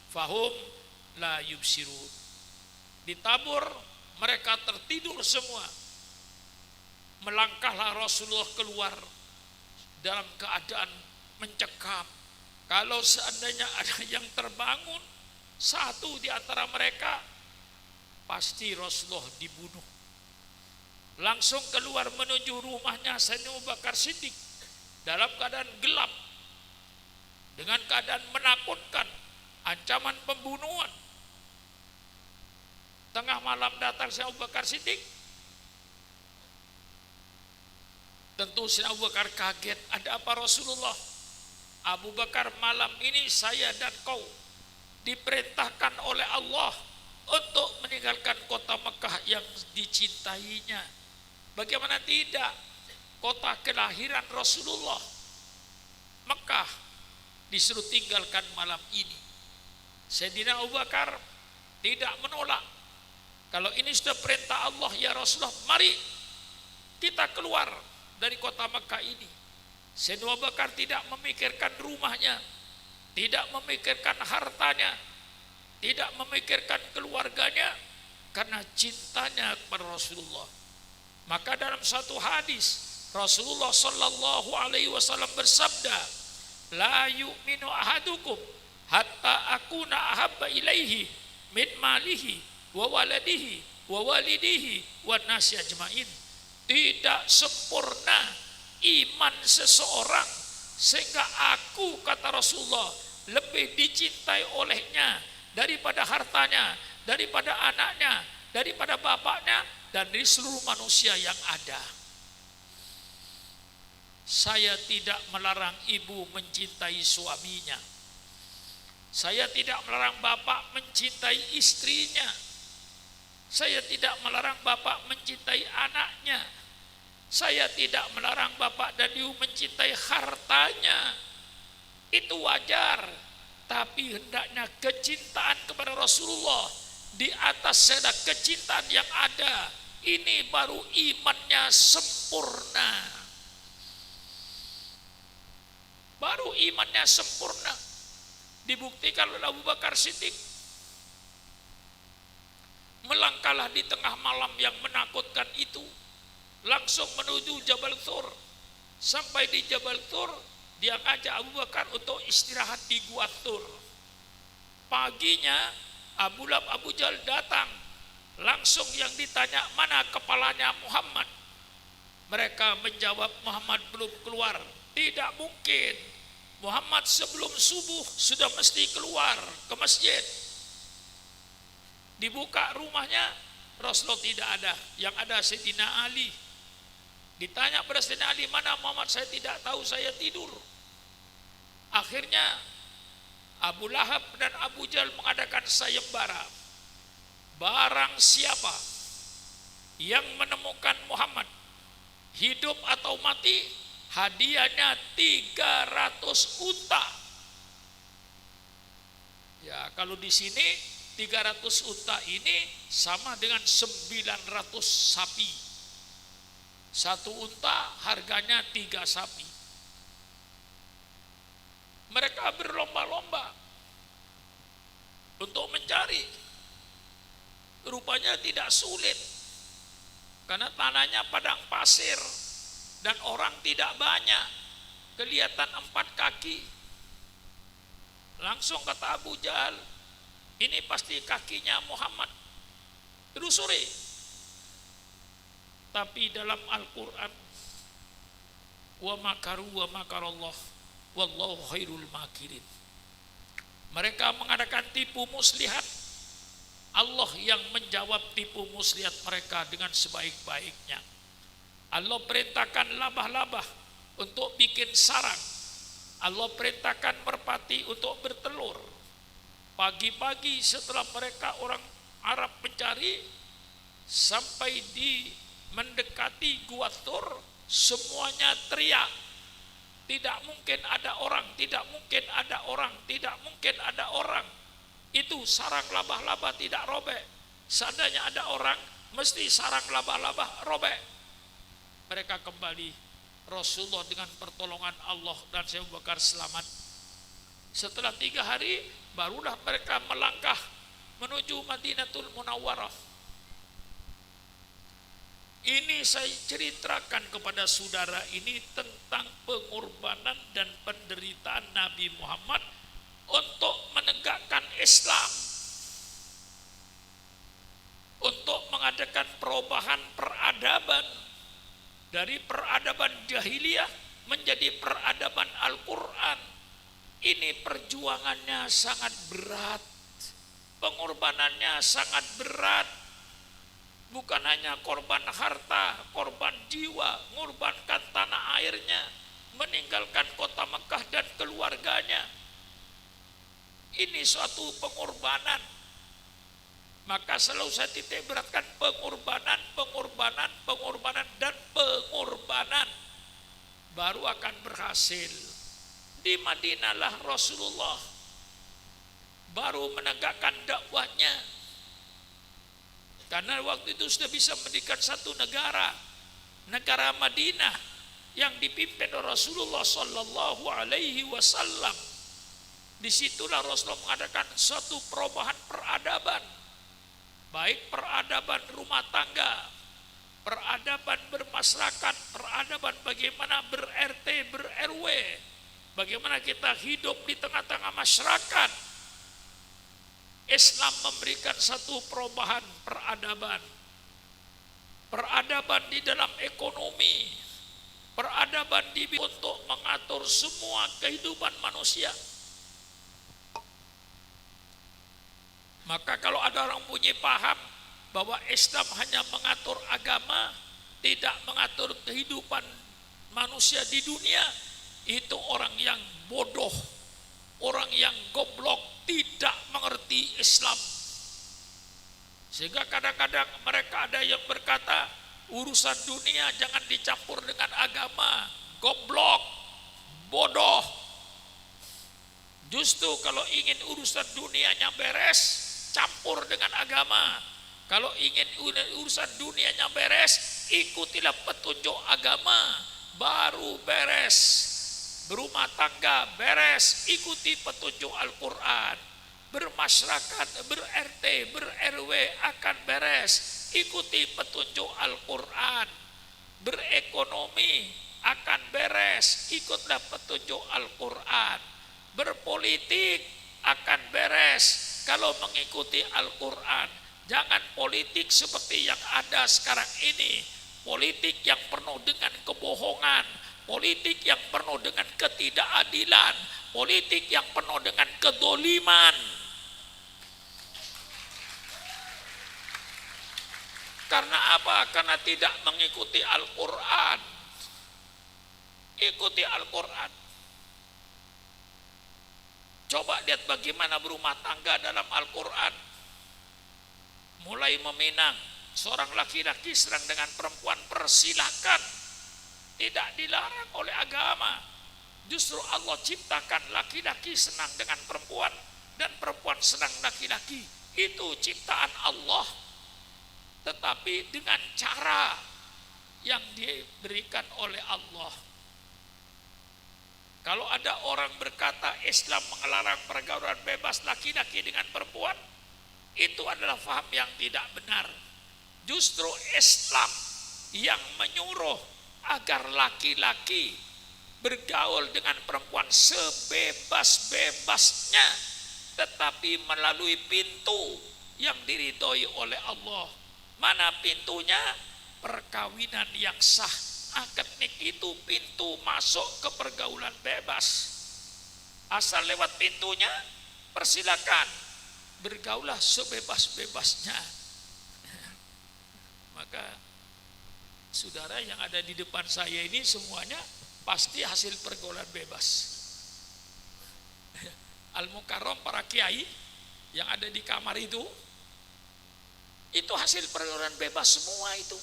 fahum la yubsirun. Ditabur, mereka tertidur semua. Melangkahlah Rasulullah keluar dalam keadaan mencekam. Kalau seandainya ada yang terbangun, satu di antara mereka, pasti Rasulullah dibunuh. Langsung keluar menuju rumahnya Sayyidina Abu Bakar Siddiq dalam keadaan gelap, dengan keadaan menakutkan, ancaman pembunuhan. Tengah malam datang Sayyidina Abu Bakar Siddiq. Tentu Sayyidina Abu Bakar kaget, ada apa Rasulullah? Abu Bakar, malam ini saya dan kau diperintahkan oleh Allah untuk meninggalkan kota Mekah yang dicintainya. Bagaimana tidak? Kota kelahiran Rasulullah, Mekah, disuruh tinggalkan malam ini. Sayyidina Abu Bakar tidak menolak. Kalau ini sudah perintah Allah, ya Rasulullah, mari kita keluar dari kota Mekah ini. Sayyidina Abu Bakar tidak memikirkan rumahnya, tidak memikirkan hartanya, tidak memikirkan keluarganya, karena cintanya kepada Rasulullah. Maka dalam satu hadis Rasulullah Sallallahu Alaihi Wasallam bersabda, la yu'minu ahadukum hatta akuna ahabba ilaihi min malihi wa waladihi wa walidihi wa nasi ajmain. Tidak sempurna iman seseorang sehingga aku, kata Rasulullah, lebih dicintai olehnya daripada hartanya, daripada anaknya, daripada bapaknya, dan dari seluruh manusia yang ada. Saya tidak melarang ibu mencintai suaminya. Saya tidak melarang bapak mencintai istrinya. Saya tidak melarang bapak mencintai anaknya. Saya tidak melarang bapak dan ibu mencintai hartanya. Itu wajar. Tapi hendaknya kecintaan kepada Rasulullah di atas segala kecintaan yang ada, ini baru imannya sempurna. Baru imannya sempurna. Dibuktikan oleh Abu Bakar Siddiq. Melangkahlah di tengah malam yang menakutkan itu, langsung menuju Jabal Thur. Sampai di Jabal Thur, dia ngajak Abu Bakar untuk istirahat di Gua Thur. Paginya Abu Lahab, Abu Jahal datang. Langsung yang ditanya, mana kepalanya Muhammad? Mereka menjawab, Muhammad belum keluar. Tidak mungkin, Muhammad sebelum subuh sudah mesti keluar ke masjid. Dibuka rumahnya, Rasulullah tidak ada. Yang ada Sayyidina Ali. Ditanya pada Sayyidina Ali, mana Muhammad? Saya tidak tahu, saya tidur. Akhirnya Abu Lahab dan Abu Jahal mengadakan sayembara. Barang siapa yang menemukan Muhammad hidup atau mati, hadiahnya 300 unta. Ya, kalau di sini 300 unta ini sama dengan 900 sapi. Satu unta harganya 3 sapi. Mereka berlomba-lomba untuk mencari. Rupanya tidak sulit, karena tanahnya padang pasir dan orang tidak banyak. Kelihatan 4 kaki. Langsung kata Abu Jahal, ini pasti kakinya Muhammad. Telusuri. Tapi dalam Al-Quran, wa makaru wa makarallah wallahu khairul makirin. Mereka mengadakan tipu muslihat. Allah yang menjawab tipu muslihat mereka dengan sebaik-baiknya. Allah perintahkan labah-labah untuk bikin sarang. Allah perintahkan merpati untuk bertelur. Pagi-pagi setelah mereka orang Arab mencari, sampai di mendekati Gua Thur, semuanya teriak. Tidak mungkin ada orang, tidak mungkin ada orang, tidak mungkin ada orang. Itu sarang labah-labah tidak robek. Seandainya ada orang, mesti sarang labah-labah robek. Mereka kembali. Rasulullah dengan pertolongan Allah dan Abu Bakar selamat. Setelah 3 hari, barulah mereka melangkah menuju Madinatul Munawwarah. Ini saya ceritakan kepada saudara ini tentang pengorbanan dan penderitaan Nabi Muhammad untuk menegakkan Islam, untuk mengadakan perubahan peradaban dari peradaban jahiliyah menjadi peradaban Al-Quran. Ini perjuangannya sangat berat, pengorbanannya sangat berat. Bukan hanya korban harta, korban jiwa, mengorbankan tanah airnya, meninggalkan kota Mekah dan keluarganya. Ini suatu pengorbanan. Maka selalu saya titik beratkan pengorbanan, pengorbanan, pengorbanan, dan pengorbanan. Baru akan berhasil. Di Madinahlah Rasulullah baru menegakkan dakwahnya. Karena waktu itu sudah bisa mendirikan satu negara, negara Madinah yang dipimpin oleh Rasulullah Sallallahu Alaihi Wasallam. Disitulah Rasulullah mengadakan suatu perubahan peradaban, baik peradaban rumah tangga, peradaban bermasyarakat, peradaban bagaimana ber-RT, ber-RW, bagaimana kita hidup di tengah-tengah masyarakat. Islam memberikan satu perubahan peradaban. Peradaban di dalam ekonomi, peradaban untuk mengatur semua kehidupan manusia. Maka kalau ada orang punya paham bahwa Islam hanya mengatur agama, tidak mengatur kehidupan manusia di dunia, itu orang yang bodoh, orang yang goblok, tidak mengerti Islam. Sehingga kadang-kadang mereka ada yang berkata, urusan dunia jangan dicampur dengan agama. Goblok, bodoh. Justru kalau ingin urusan dunianya beres, campur dengan agama. Kalau ingin urusan dunianya beres, ikutilah petunjuk agama, baru beres. Berumah tangga beres, ikuti petunjuk Al-Quran. Bermasyarakat, ber-RT, ber-RW akan beres, ikuti petunjuk Al-Quran. Berekonomi akan beres, ikutlah petunjuk Al-Quran. Berpolitik akan beres kalau mengikuti Al-Quran. Jangan politik seperti yang ada sekarang ini, politik yang penuh dengan kebohongan, politik yang penuh dengan ketidakadilan, politik yang penuh dengan kedoliman. Karena apa? Karena tidak mengikuti Al-Quran. Ikuti Al-Quran. Coba lihat bagaimana berumah tangga dalam Al-Quran. Mulai meminang, seorang laki-laki sedang dengan perempuan, persilakan. Tidak dilarang oleh agama. Justru Allah ciptakan laki-laki senang dengan perempuan dan perempuan senang laki-laki. Itu ciptaan Allah. Tetapi dengan cara yang diberikan oleh Allah. Kalau ada orang berkata Islam melarang pergaulan bebas laki-laki dengan perempuan, itu adalah faham yang tidak benar. Justru Islam yang menyuruh agar laki-laki bergaul dengan perempuan sebebas-bebasnya, tetapi melalui pintu yang diridhoi oleh Allah. Mana pintunya? Perkawinan yang sah. Akad nikah itu pintu masuk ke pergaulan bebas. Asal lewat pintunya, persilakan bergaulah sebebas-bebasnya. Maka saudara yang ada di depan saya ini semuanya pasti hasil pergaulan bebas. Al-Mukarram, para kiai yang ada di kamar itu hasil pergaulan bebas semua itu.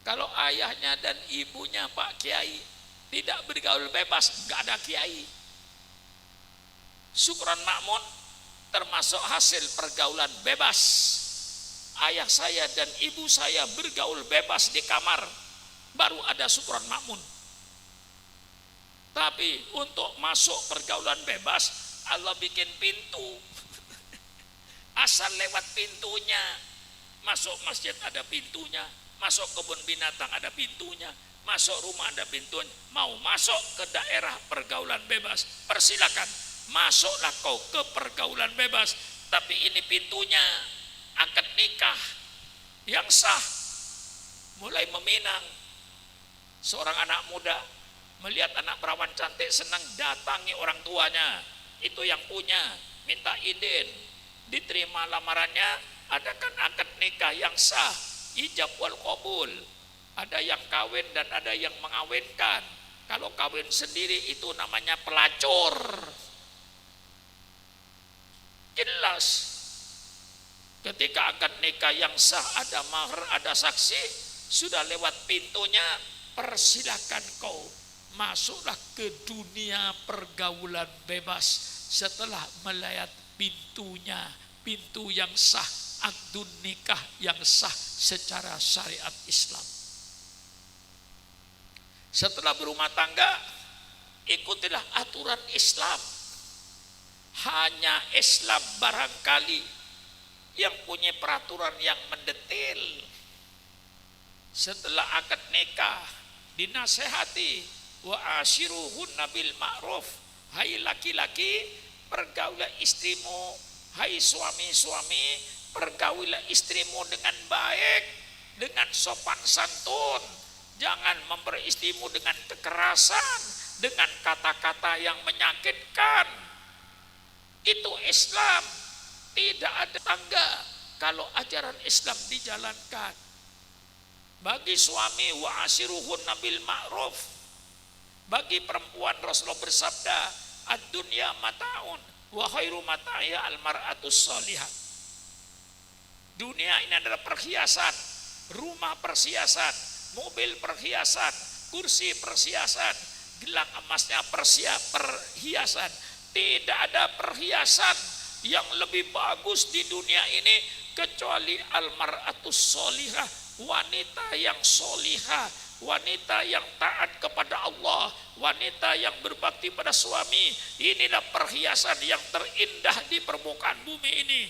Kalau ayahnya dan ibunya Pak Kiai tidak bergaul bebas, nggak ada kiai. Syukron Makmun termasuk hasil pergaulan bebas. Ayah saya dan ibu saya bergaul bebas di kamar, baru ada Syukron Makmun. Tapi untuk masuk pergaulan bebas, Allah bikin pintu. Asal lewat pintunya. Masuk masjid ada pintunya, masuk kebun binatang ada pintunya, masuk rumah ada pintunya. Mau masuk ke daerah pergaulan bebas, persilakan. Masuklah kau ke pergaulan bebas. Tapi ini pintunya, akad nikah yang sah. Mulai meminang. Seorang anak muda melihat anak perawan cantik, senang datangi orang tuanya. Itu yang punya, minta izin. Diterima lamarannya, ada kan akad nikah yang sah, ijab wal qabul. Ada yang kawin dan ada yang mengawinkan. Kalau kawin sendiri itu namanya pelacur. Jelas. Ketika akad nikah yang sah, ada mahar, ada saksi, sudah lewat pintunya, persilakan kau masuklah ke dunia pergaulan bebas setelah melihat pintunya, pintu yang sah, akdun nikah yang sah secara syariat Islam. Setelah berumah tangga, ikutilah aturan Islam. Hanya Islam barangkali yang punya peraturan yang mendetil. Setelah akad nikah, dinasehati, wa ashiruhunna bil ma'ruf. Hai laki-laki, pergaulah istrimu. Hai suami-suami, pergaulah istrimu dengan baik, dengan sopan santun. Jangan memberi istrimu dengan kekerasan, dengan kata-kata yang menyakitkan. Itu Islam. Tidak ada tangga kalau ajaran Islam dijalankan. Bagi suami, wa ashiruhunna bil ma'ruf. Bagi perempuan, Rasulullah bersabda, ad-dunya mata'un wa khairu mata'iha al-mar'atus salihah. Dunia ini adalah perhiasan, rumah perhiasan, mobil perhiasan, kursi perhiasan, gelang emasnya perhiasan. Tidak ada perhiasan yang lebih bagus di dunia ini kecuali almar'atus sholihah, wanita yang sholihah, wanita yang taat kepada Allah, wanita yang berbakti pada suami. Inilah perhiasan yang terindah di permukaan bumi ini.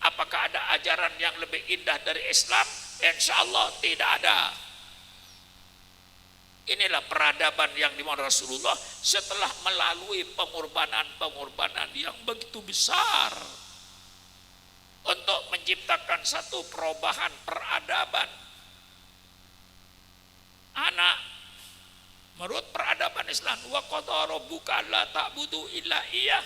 Apakah ada ajaran yang lebih indah dari Islam? Insya Allah tidak ada. Inilah peradaban yang dimau Rasulullah setelah melalui pengorbanan yang begitu besar untuk menciptakan satu perubahan peradaban. Anak menurut peradaban Islam, wa qadara rabbuka alla ta'budu illa iyyah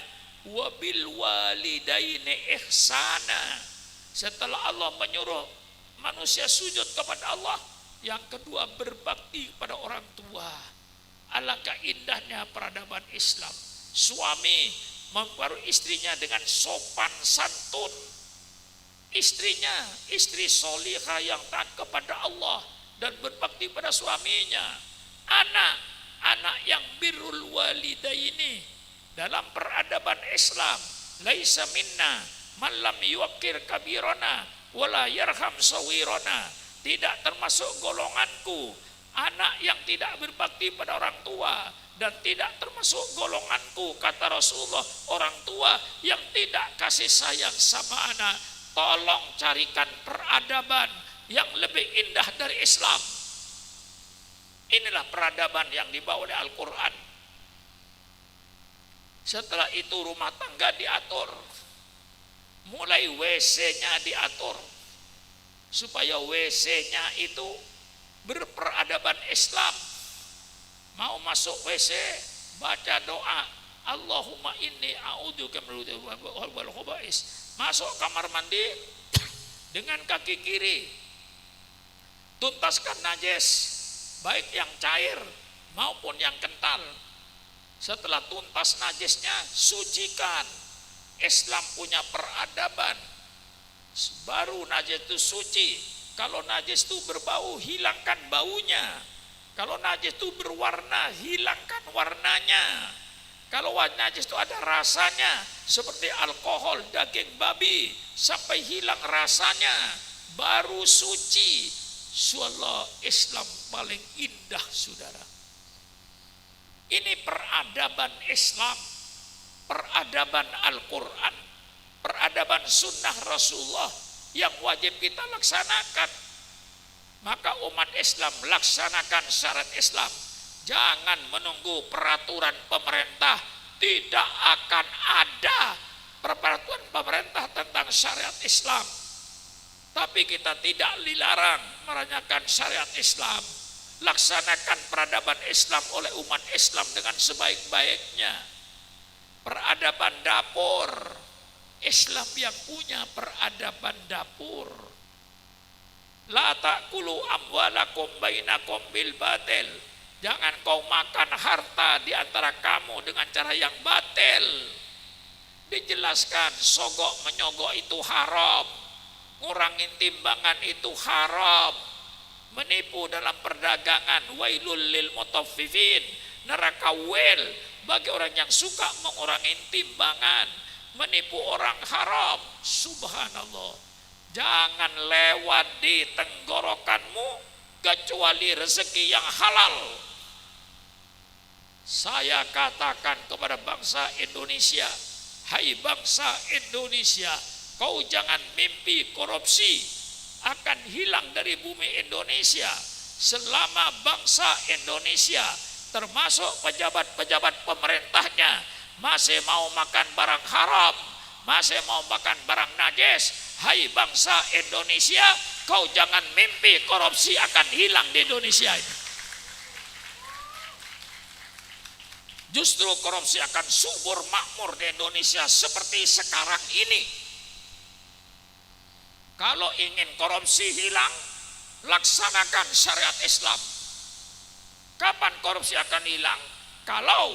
wa bil walidaini ihsana. Setelah Allah menyuruh manusia sujud kepada Allah, yang kedua berbakti kepada orang tua. Alangkah indahnya peradaban Islam. Suami memperlakukan istrinya dengan sopan santun. Istrinya, istri solihah yang taat kepada Allah dan berbakti pada suaminya. Anak yang birrul walidaini dalam peradaban Islam. Laisa minna man lam yuwaqqir kabirana wala yarham sawirana. Tidak termasuk golonganku anak yang tidak berbakti pada orang tua, dan tidak termasuk golonganku, kata Rasulullah, orang tua yang tidak kasih sayang sama anak. Tolong carikan peradaban yang lebih indah dari Islam. Inilah peradaban yang dibawa oleh Al-Quran. Setelah itu rumah tangga diatur, mulai WC-nya diatur supaya WC-nya itu berperadaban Islam. Mau masuk WC, baca doa, Allahumma inni a'udzubika min wal khubais. Masuk kamar mandi dengan kaki kiri, tuntaskan najis, baik yang cair maupun yang kental. Setelah tuntas najisnya, sucikan. Islam punya peradaban. Baru najis itu suci. Kalau najis itu berbau, hilangkan baunya. Kalau najis itu berwarna, hilangkan warnanya. Kalau najis itu ada rasanya, seperti alkohol, daging babi, sampai hilang rasanya, baru suci. Suallah, Islam paling indah, saudara. Ini peradaban Islam, peradaban Al-Quran, peradaban sunnah Rasulullah yang wajib kita laksanakan. Maka umat Islam laksanakan syariat Islam. Jangan menunggu peraturan pemerintah. Tidak akan ada peraturan pemerintah tentang syariat Islam. Tapi kita tidak dilarang meranyakan syariat Islam. Laksanakan peradaban Islam oleh umat Islam dengan sebaik-baiknya. Peradaban dapur. Islam yang punya peradaban dapur. La ta'kulu amwalakum bainakum bil batil. Jangan kau makan harta di antara kamu dengan cara yang batil. Dijelaskan sogok menyogok itu haram. Ngurangin timbangan itu haram. Menipu dalam perdagangan, wailul lil mutaffifin. Neraka wel bagi orang yang suka mengurangi timbangan. Menipu orang haram. Subhanallah. Jangan lewat di tenggorokanmu kecuali rezeki yang halal. Saya katakan kepada bangsa Indonesia, hai bangsa Indonesia, kau jangan mimpi korupsi akan hilang dari bumi Indonesia selama bangsa Indonesia termasuk pejabat-pejabat pemerintahnya masih mau makan barang haram, masih mau makan barang najis. Hai bangsa Indonesia, kau jangan mimpi korupsi akan hilang di Indonesia ini. Justru korupsi akan subur makmur di Indonesia seperti sekarang ini. Kalau ingin korupsi hilang, laksanakan syariat Islam. Kapan korupsi akan hilang? Kalau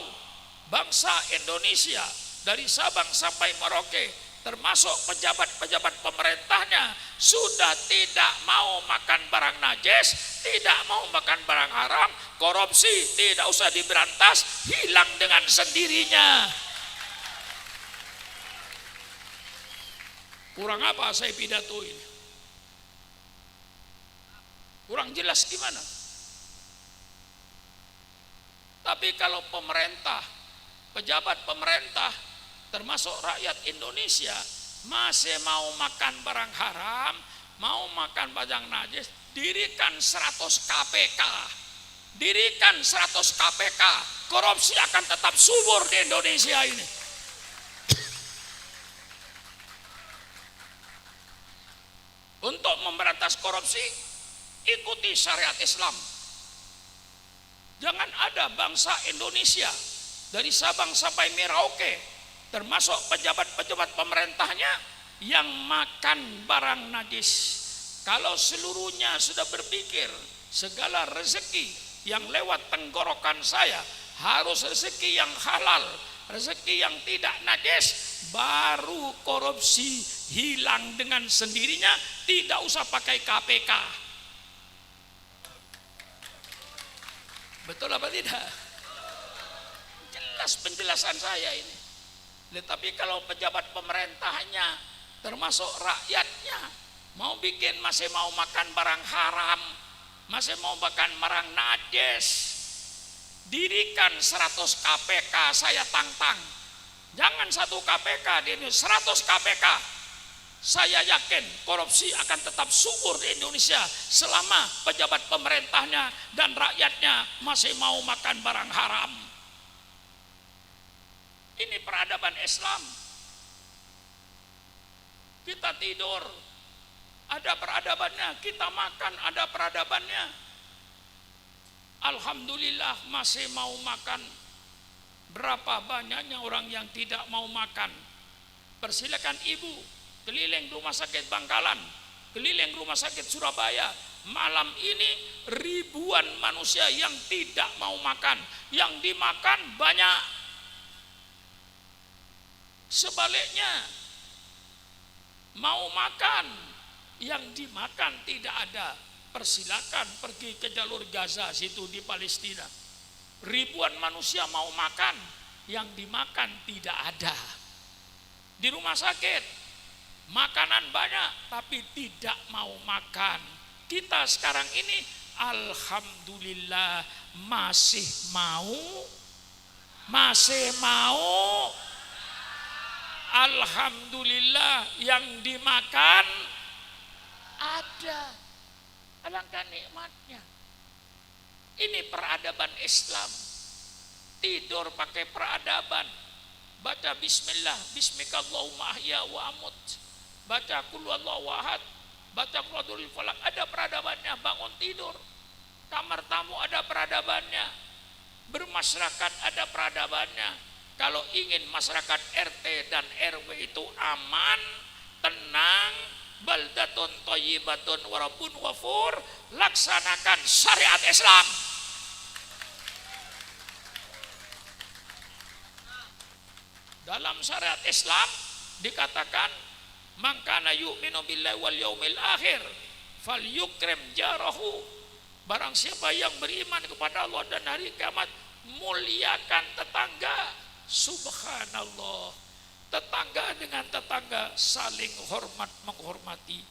bangsa Indonesia dari Sabang sampai Merauke termasuk pejabat-pejabat pemerintahnya sudah tidak mau makan barang najis, tidak mau makan barang haram, korupsi tidak usah diberantas, hilang dengan sendirinya. Kurang apa saya pidato ini? Kurang jelas gimana? Tapi kalau pemerintah, pejabat pemerintah, termasuk rakyat Indonesia masih mau makan barang haram, mau makan barang najis, dirikan 100 KPK. Dirikan 100 KPK. Korupsi akan tetap subur di Indonesia ini. Untuk memberantas korupsi, ikuti syariat Islam. Jangan ada bangsa Indonesia dari Sabang sampai Merauke, termasuk pejabat-pejabat pemerintahnya yang makan barang najis. Kalau seluruhnya sudah berpikir segala rezeki yang lewat tenggorokan saya harus rezeki yang halal, rezeki yang tidak najis, baru korupsi hilang dengan sendirinya, tidak usah pakai KPK. Betul apa tidak? Jelas penjelasan saya ini. Tetapi kalau pejabat pemerintahnya termasuk rakyatnya masih mau makan barang haram, masih mau makan barang najis, dirikan 100 KPK saya tantang. Jangan 1 KPK, di 100 KPK. Saya yakin korupsi akan tetap subur di Indonesia selama pejabat pemerintahnya dan rakyatnya masih mau makan barang haram. Ini peradaban Islam. Kita tidur, ada peradabannya. Kita makan, ada peradabannya. Alhamdulillah masih mau makan. Berapa banyaknya orang yang tidak mau makan? Persilakan ibu keliling rumah sakit Bangkalan, keliling rumah sakit Surabaya. Malam ini ribuan manusia yang tidak mau makan, yang dimakan banyak. Sebaliknya, mau makan, yang dimakan tidak ada. Persilakan pergi ke jalur Gaza situ di Palestina. Ribuan manusia mau makan, yang dimakan tidak ada. Di rumah sakit makanan banyak tapi tidak mau makan. Kita sekarang ini alhamdulillah masih mau. Alhamdulillah yang dimakan ada. Alangkah nikmatnya. Ini peradaban Islam. Tidur pakai peradaban. Baca bismillah, bismikallahumma ahya wa amut. Baca qul huwallahu ahad, baca qul a'udzu falaq, ada peradabannya. Bangun tidur, kamar tamu ada peradabannya, bermasyarakat ada peradabannya. Kalau ingin masyarakat RT dan RW itu aman, tenang, baldatun thayyibatun wa rabbun ghafur, laksanakan syariat Islam. Dalam syariat Islam dikatakan man kana yu'minu billahi wal yaumil akhir falyukrim jarahu. Barang siapa yang beriman kepada Allah dan hari kiamat, muliakan tetangga. Subhanallah. Tetangga dengan tetangga saling hormat menghormati.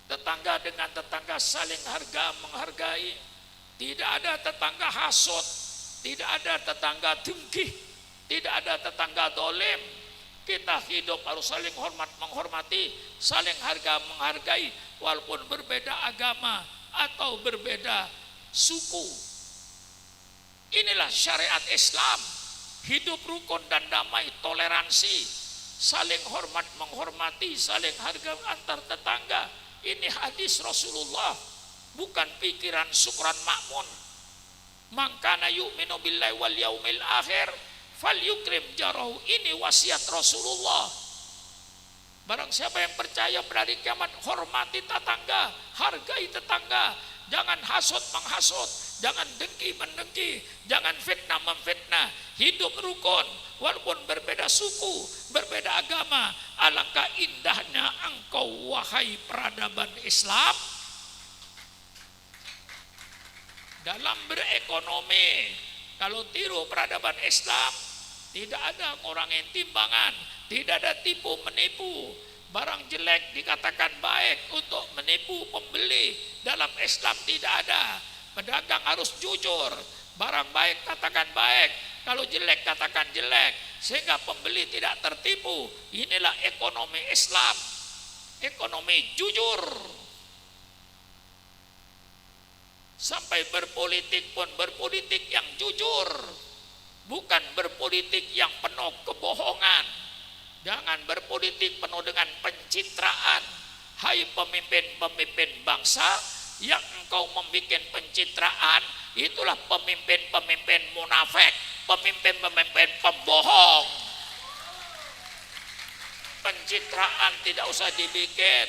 Tetangga dengan tetangga saling harga menghargai. Tidak ada tetangga hasut, tidak ada tetangga dengki, tidak ada tetangga dolim. Kita hidup harus saling hormat menghormati, saling harga menghargai, walaupun berbeda agama atau berbeda suku. Inilah syariat Islam. Hidup rukun dan damai, toleransi, saling hormat menghormati, saling harga antar tetangga. Ini hadis Rasulullah, bukan pikiran Sukran Ma'mun. Man kana yu'minu billahi wal yaumil akhir falyukrim jarahu. Ini wasiat Rasulullah. Barang siapa yang percaya pada hari kiamat, hormati tetangga, hargai tetangga. Jangan hasut menghasut, jangan dengki mendengki, jangan fitnah memfitnah. Hidup rukun walaupun berbeda suku, berbeda agama. Alangkah indahnya engkau wahai peradaban Islam. Dalam berekonomi, kalau tiru peradaban Islam, tidak ada ngurangin timbangan, tidak ada tipu menipu, barang jelek dikatakan baik untuk menipu pembeli. Dalam Islam tidak ada. Pedagang harus jujur, barang baik katakan baik, kalau jelek katakan jelek, sehingga pembeli tidak tertipu. Inilah ekonomi Islam, ekonomi jujur. Sampai berpolitik pun berpolitik yang jujur, bukan berpolitik yang penuh kebohongan. Jangan berpolitik penuh dengan pencitraan. Hai pemimpin-pemimpin bangsa yang engkau membuat pencitraan, itulah pemimpin-pemimpin munafik, pemimpin-pemimpin pembohong. Pencitraan tidak usah dibikin.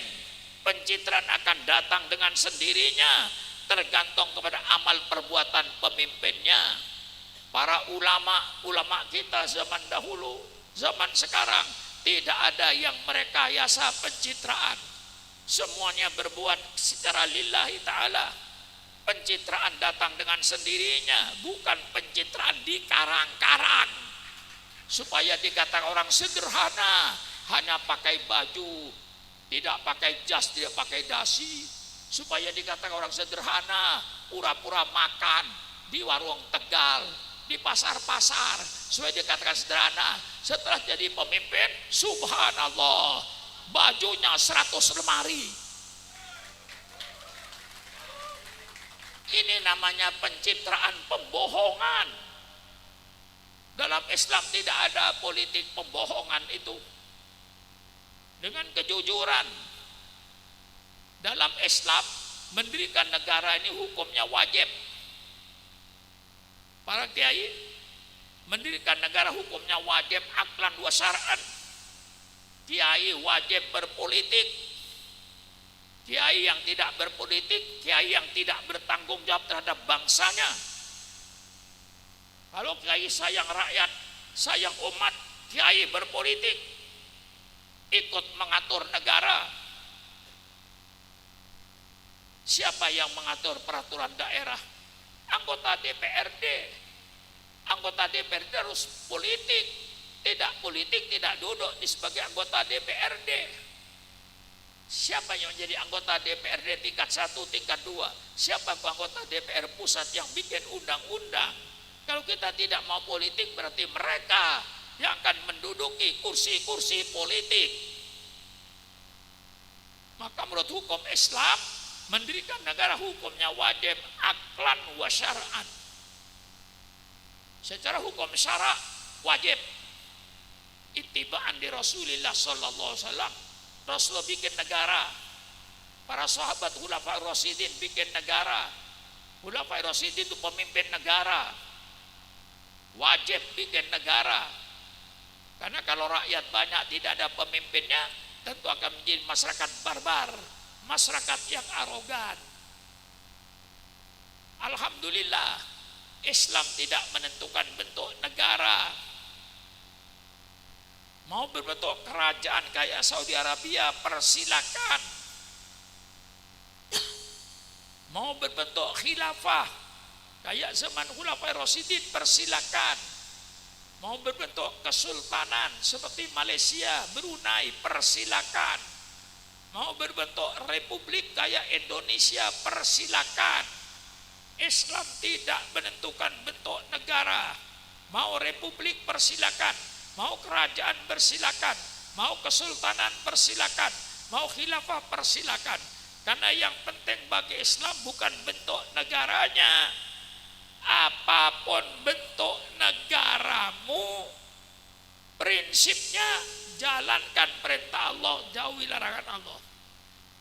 Pencitraan akan datang dengan sendirinya, tergantung kepada amal perbuatan pemimpinnya. Para ulama kita zaman dahulu, zaman sekarang tidak ada yang merekayasa pencitraan. Semuanya berbuat secara lillahi ta'ala. Pencitraan datang dengan sendirinya, bukan pencitraan dikarang-karang supaya dikatakan orang sederhana, hanya pakai baju, tidak pakai jas, tidak pakai dasi, supaya dikatakan orang sederhana, pura-pura makan di warung Tegal, di pasar-pasar, supaya dikatakan sederhana. Setelah jadi pemimpin, subhanallah, bajunya 100 lemari. Ini namanya pencitraan pembohongan. Dalam Islam tidak ada politik pembohongan itu. Dengan kejujuran. Dalam Islam, mendirikan negara ini hukumnya wajib. Para kiai, mendirikan negara hukumnya wajib aklan wa syar'an. Kiai wajib berpolitik. Kiai yang tidak berpolitik, kiai yang tidak bertanggung jawab terhadap bangsanya. Kalau kiai sayang rakyat, sayang umat, kiai berpolitik, ikut mengatur negara. Siapa yang mengatur peraturan daerah? Anggota DPRD. Anggota DPRD harus politik. Tidak politik, tidak duduk di sebagai anggota DPRD. Siapa yang menjadi anggota DPRD tingkat 1, tingkat 2? Siapa anggota DPR pusat yang bikin undang-undang? Kalau kita tidak mau politik, berarti mereka yang akan menduduki kursi-kursi politik. Maka menurut hukum Islam, mendirikan negara hukumnya wajib aklan wa syar'an. Secara hukum syara wajib. Ittiba'an di Rasulullah sallallahu alaihi wasallam. Rasulullah bikin negara. Para sahabat Khulafaur Rasyidin bikin negara. Khulafaur Rasyidin itu pemimpin negara. Wajib bikin negara. Karena kalau rakyat banyak tidak ada pemimpinnya, tentu akan menjadi masyarakat barbar, masyarakat yang arogan. Alhamdulillah, Islam tidak menentukan bentuk negara. Mau berbentuk kerajaan kayak Saudi Arabia, persilakan. Mau berbentuk khilafah kayak zaman Khulafaur Rasyidin, persilakan. Mau berbentuk kesultanan seperti Malaysia, Brunei, persilakan. Mau berbentuk republik kayak Indonesia, persilakan. Islam tidak menentukan bentuk negara. Mau republik, persilakan. Mau kerajaan, persilakan. Mau kesultanan, persilakan. Mau khilafah, persilakan. Karena yang penting bagi Islam bukan bentuk negaranya. Apapun bentuk negaramu, prinsipnya jalankan perintah Allah, jauhi larangan Allah.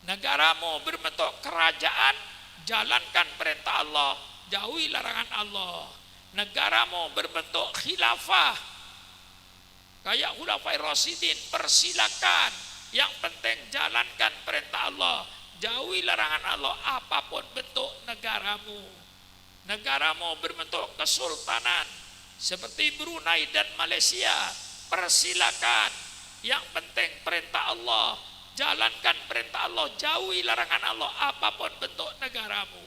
Negaramu berbentuk kerajaan, jalankan perintah Allah, jauhi larangan Allah. Negaramu berbentuk khilafah kayak Khulafaur Rasyidin, persilakan. Yang penting jalankan perintah Allah, jauhi larangan Allah. Apapun bentuk negaramu. Negaramu berbentuk kesultanan seperti Brunei dan Malaysia, persilakan. Yang penting perintah Allah, jalankan perintah Allah, jauhi larangan Allah. Apapun bentuk negaramu.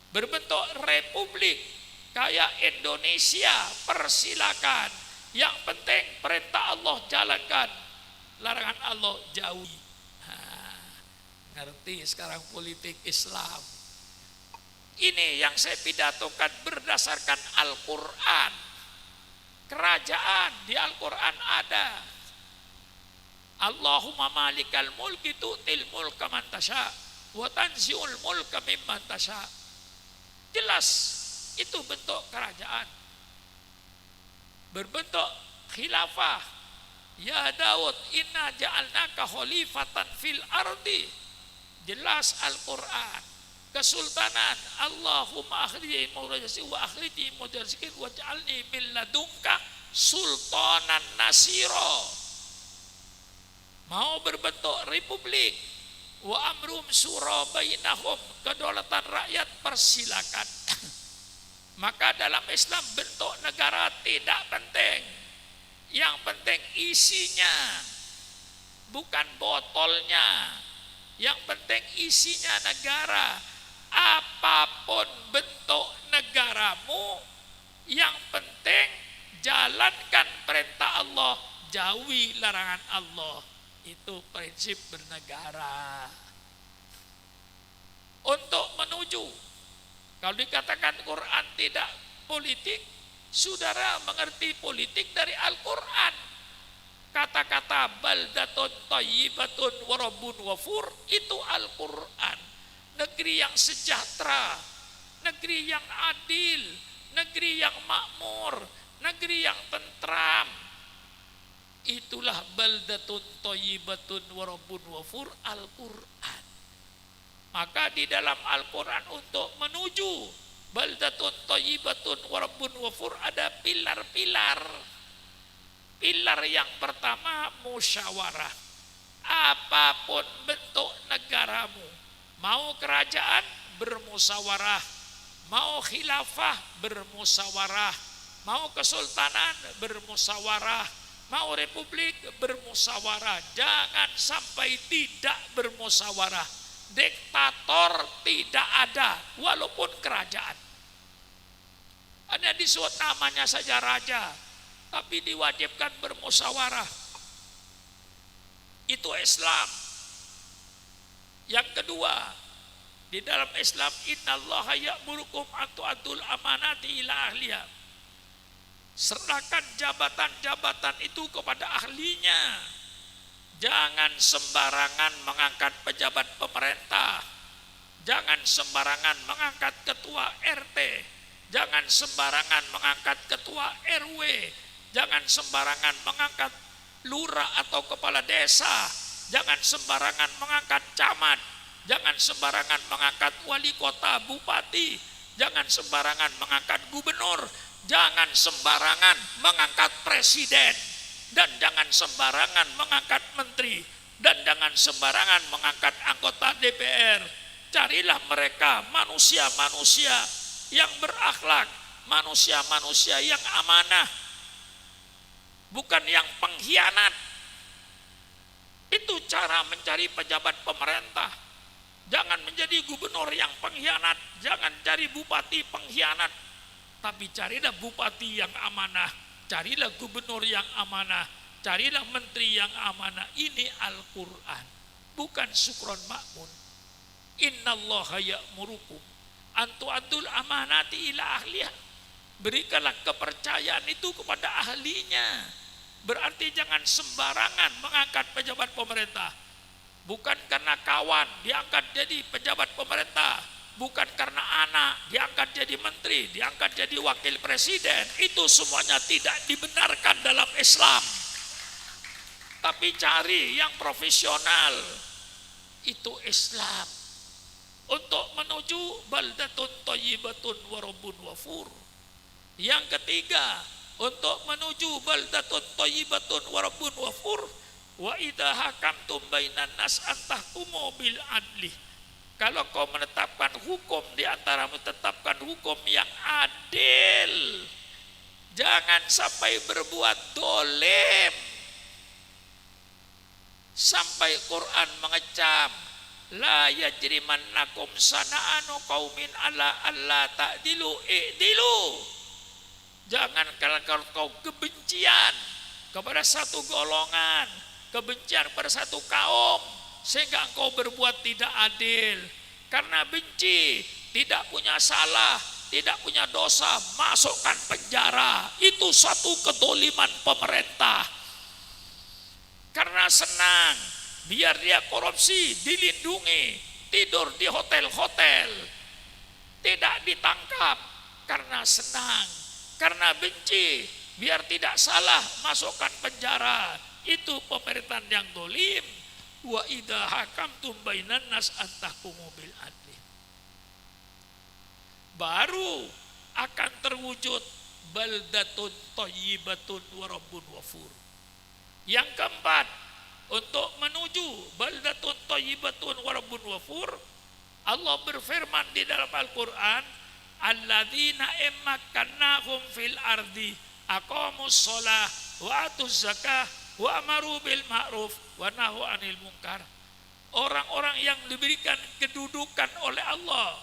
Berbentuk republik kayak Indonesia, persilakan. Yang penting perintah Allah jalankan. larangan Allah jauhi. Ngerti sekarang politik Islam. Ini yang saya pidatokan berdasarkan Al-Quran. Kerajaan di Al-Quran ada. Allahumma malikal mulki tu'til mulka man tasha wa tanzi'ul mulka mimman tasha. Jelas itu bentuk kerajaan. Berbentuk khilafah. Ya Daud inna ja'alnaka khalifatan fil ardi. Jelas Al-Quran. Kesultanan Allahumma akhriji murajasi wa akhriji mudarsikin wa ja'alni min ladunka sultanan nasiro. Mau berbentuk republik wa amrum syura bainahum, kedaulatan rakyat persilakan. Maka dalam Islam bentuk negara tidak penting. Yang penting isinya, bukan botolnya. Yang penting isinya negara. Apapun bentuk negaramu, yang penting jalankan perintah Allah, jauhi larangan Allah. Itu prinsip bernegara. Untuk menuju, kalau dikatakan Quran tidak politik, saudara mengerti politik dari Al-Quran. Kata-kata baldatun thayyibatun wa rabbun ghafur itu Al-Quran. Negeri yang sejahtera, negeri yang adil, negeri yang makmur, negeri yang tentram. Itulah baldatun thayyibatun wa rabbun ghafur, Al-Quran. Maka di dalam Al-Quran untuk menuju baldatun thayyibatun wa rabbun ghafur ada pilar-pilar. Pilar yang pertama musyawarah. Apapun bentuk negaramu, mau kerajaan bermusyawarah, mau khilafah bermusyawarah, mau kesultanan bermusyawarah, mau republik bermusyawarah. Jangan sampai tidak bermusyawarah. Diktator tidak ada walaupun kerajaan. Ada disebut namanya saja raja, tapi diwajibkan bermusyawarah. Itu Islam. Yang kedua, di dalam Islam innallaha ya'murukum an tu'addul amanati ila ahliha. Serahkan jabatan-jabatan itu kepada ahlinya. Jangan sembarangan mengangkat pejabat pemerintah. Jangan sembarangan mengangkat ketua RT. Jangan sembarangan mengangkat ketua RW. Jangan sembarangan mengangkat lurah atau kepala desa. Jangan sembarangan mengangkat camat. Jangan sembarangan mengangkat wali kota, bupati. Jangan sembarangan mengangkat gubernur. Jangan sembarangan mengangkat presiden. Dan jangan sembarangan mengangkat menteri. Dan jangan sembarangan mengangkat anggota DPR. Carilah mereka manusia-manusia yang berakhlak. Manusia-manusia yang amanah. Bukan yang pengkhianat. Itu cara mencari pejabat pemerintah. Jangan menjadi gubernur yang pengkhianat. Jangan cari bupati pengkhianat. Tapi carilah bupati yang amanah. Carilah gubernur yang amanah. Carilah menteri yang amanah. Ini Al-Quran. Bukan sukron makmun. Innallaha ya'murukum an tu'addul amanati ila ahliha. Berikanlah kepercayaan itu kepada ahlinya. Berarti jangan sembarangan mengangkat pejabat pemerintah. Bukan karena kawan diangkat jadi pejabat pemerintah. Bukan karena anak diangkat jadi menteri, diangkat jadi wakil presiden. Itu semuanya tidak dibenarkan dalam Islam. Tapi cari yang profesional. Itu Islam. Untuk menuju baldatun thayyibatun wa rabbun ghafur. Yang ketiga, untuk menuju baldatun thayyibatun wa rabbun ghafur, wa idza hakamtum bainan nas antahkumu bil adli. Kalau kau menetapkan hukum di antara menetapkan hukum yang adil, jangan sampai berbuat dolim. Sampai Quran mengecam, la yajrimannakum sana'anu qaumin ala alla ta'dilu i'dilu. Jangan kalau kau kebencian kepada satu golongan, kebencian pada satu kaum sehingga engkau berbuat tidak adil. Karena benci, tidak punya salah, tidak punya dosa, masukkan penjara. Itu satu kedoliman pemerintah. Karena senang, biar dia korupsi, dilindungi, tidur di hotel-hotel, tidak ditangkap. Karena senang, karena benci, biar tidak salah, masukkan penjara. Itu pemerintahan yang dolim. Wa idza hakamtum bainan nas antahkumu bil adli. Baru akan terwujud baldatun thayyibatun wa rabbun ghafur. Yang keempat, untuk menuju baldatun thayyibatun wa rabbun ghafur, Allah berfirman di dalam Al-Qur'an, alladzina immakannahum fil ardi aqamus shalah wa atuz zakah wa amaru bil ma'ruf wa nahu 'anil munkar. Orang-orang yang diberikan kedudukan oleh Allah,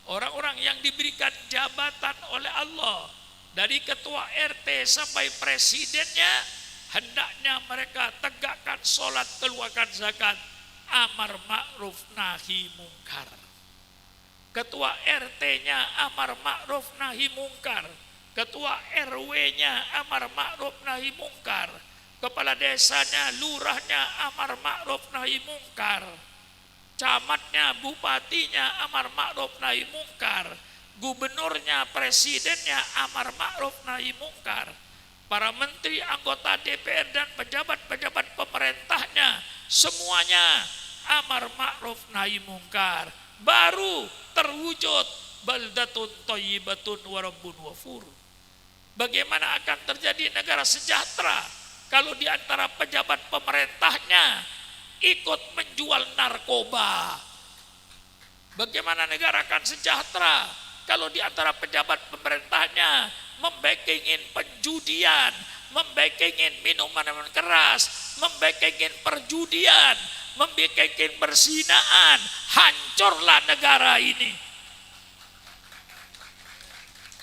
orang-orang yang diberikan jabatan oleh Allah, dari ketua RT sampai presidennya, hendaknya mereka tegakkan sholat, keluarkan zakat, amar ma'ruf nahi mungkar. Ketua RT-nya amar ma'ruf nahi mungkar, ketua RW-nya amar ma'ruf nahi mungkar, kepala desanya, lurahnya amar ma'ruf nahi mungkar, camatnya, bupatinya amar ma'ruf nahi mungkar, gubernurnya, presidennya amar ma'ruf nahi mungkar, para menteri, anggota DPR dan pejabat-pejabat pemerintahnya semuanya amar ma'ruf nahi mungkar. Baru terwujud baldatun thayyibatun wa rabbun ghafur. Bagaimana akan terjadi negara sejahtera kalau di antara pejabat pemerintahnya ikut menjual narkoba? Bagaimana negara akan sejahtera kalau di antara pejabat pemerintahnya membekengin penjudian, membekengin minuman keras, membekengin perjudian, membekengin perzinaan? Hancurlah negara ini.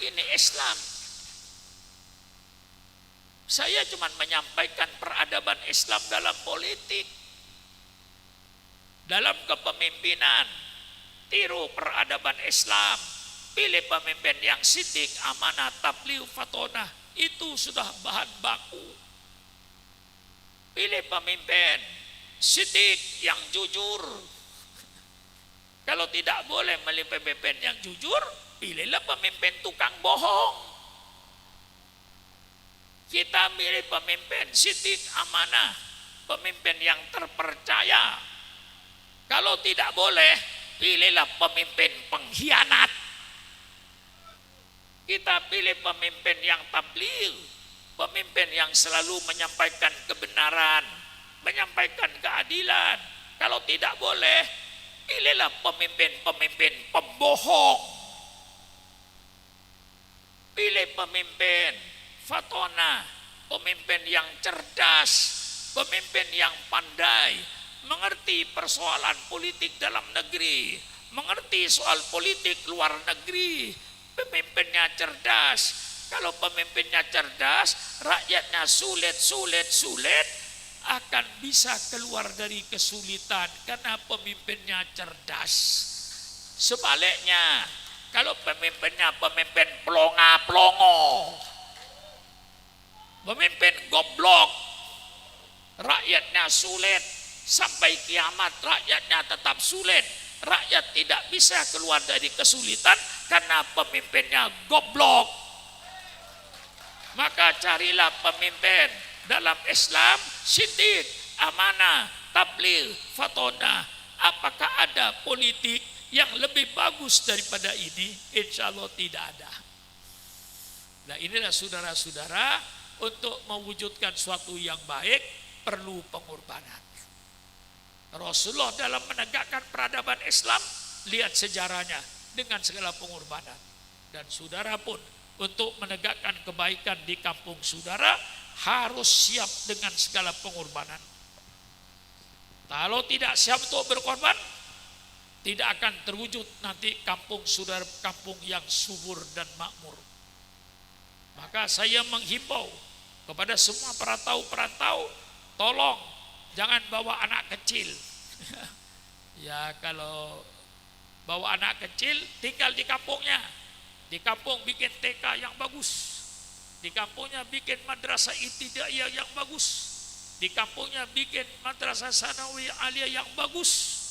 Ini Islam. Saya cuma menyampaikan peradaban Islam dalam politik, dalam kepemimpinan. Tiru peradaban Islam, pilih pemimpin yang sidik, amanah, tabligh, fatonah. Itu sudah bahan baku. Pilih pemimpin sidik yang jujur. Kalau tidak boleh milih pemimpin yang jujur, pilihlah pemimpin tukang bohong. Kita milih pemimpin sidik, amanah, pemimpin yang terpercaya. Kalau tidak boleh, pilihlah pemimpin pengkhianat. Kita pilih pemimpin yang tabligh, pemimpin yang selalu menyampaikan kebenaran, menyampaikan keadilan. Kalau tidak boleh, pilihlah pemimpin-pemimpin pembohong. Pilih pemimpin fatona, pemimpin yang cerdas, pemimpin yang pandai, mengerti persoalan politik dalam negeri, mengerti soal politik luar negeri. Pemimpinnya cerdas. Kalau pemimpinnya cerdas, rakyatnya sulit akan bisa keluar dari kesulitan karena pemimpinnya cerdas. Sebaliknya, kalau pemimpinnya pemimpin pelongo, pemimpin goblok, rakyatnya sulit, sampai kiamat rakyatnya tetap sulit. Rakyat tidak bisa keluar dari kesulitan karena pemimpinnya goblok. Maka carilah pemimpin dalam Islam sidik, amanah, tabligh, fatonah. Apakah ada politik yang lebih bagus daripada ini? Insya Allah tidak ada. Nah, inilah saudara-saudara, untuk mewujudkan suatu yang baik perlu pengorbanan. Rasulullah dalam menegakkan peradaban Islam, lihat sejarahnya dengan segala pengorbanan. Dan saudara pun untuk menegakkan kebaikan di kampung saudara harus siap dengan segala pengorbanan. Kalau tidak siap untuk berkorban, tidak akan terwujud nanti kampung saudara, kampung yang subur dan makmur. Maka saya menghimbau kepada semua perantau-perantau, tolong jangan bawa anak kecil. Ya kalau bawa anak kecil tinggal di kampungnya. Di kampung bikin TK yang bagus. Di kampungnya bikin madrasah ibtidaiyah yang bagus. Di kampungnya bikin madrasah sanawi aliyah yang bagus.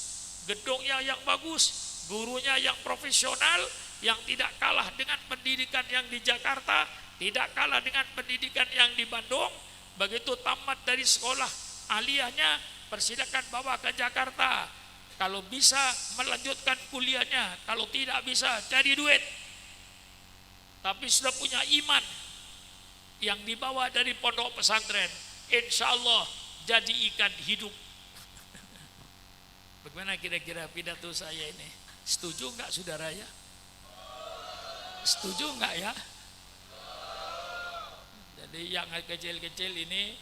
Gedungnya yang bagus, gurunya yang profesional, yang tidak kalah dengan pendidikan yang di Jakarta, tidak kalah dengan pendidikan yang di Bandung. Begitu tamat dari sekolah aliyahnya, persilakan bawa ke Jakarta. Kalau bisa melanjutkan kuliahnya, kalau tidak bisa cari duit. Tapi sudah punya iman yang dibawa dari pondok pesantren, insya Allah jadi ikan hidup. Bagaimana kira-kira pidato saya ini? Setuju enggak saudara ya? Setuju enggak ya? Jadi yang kecil-kecil ini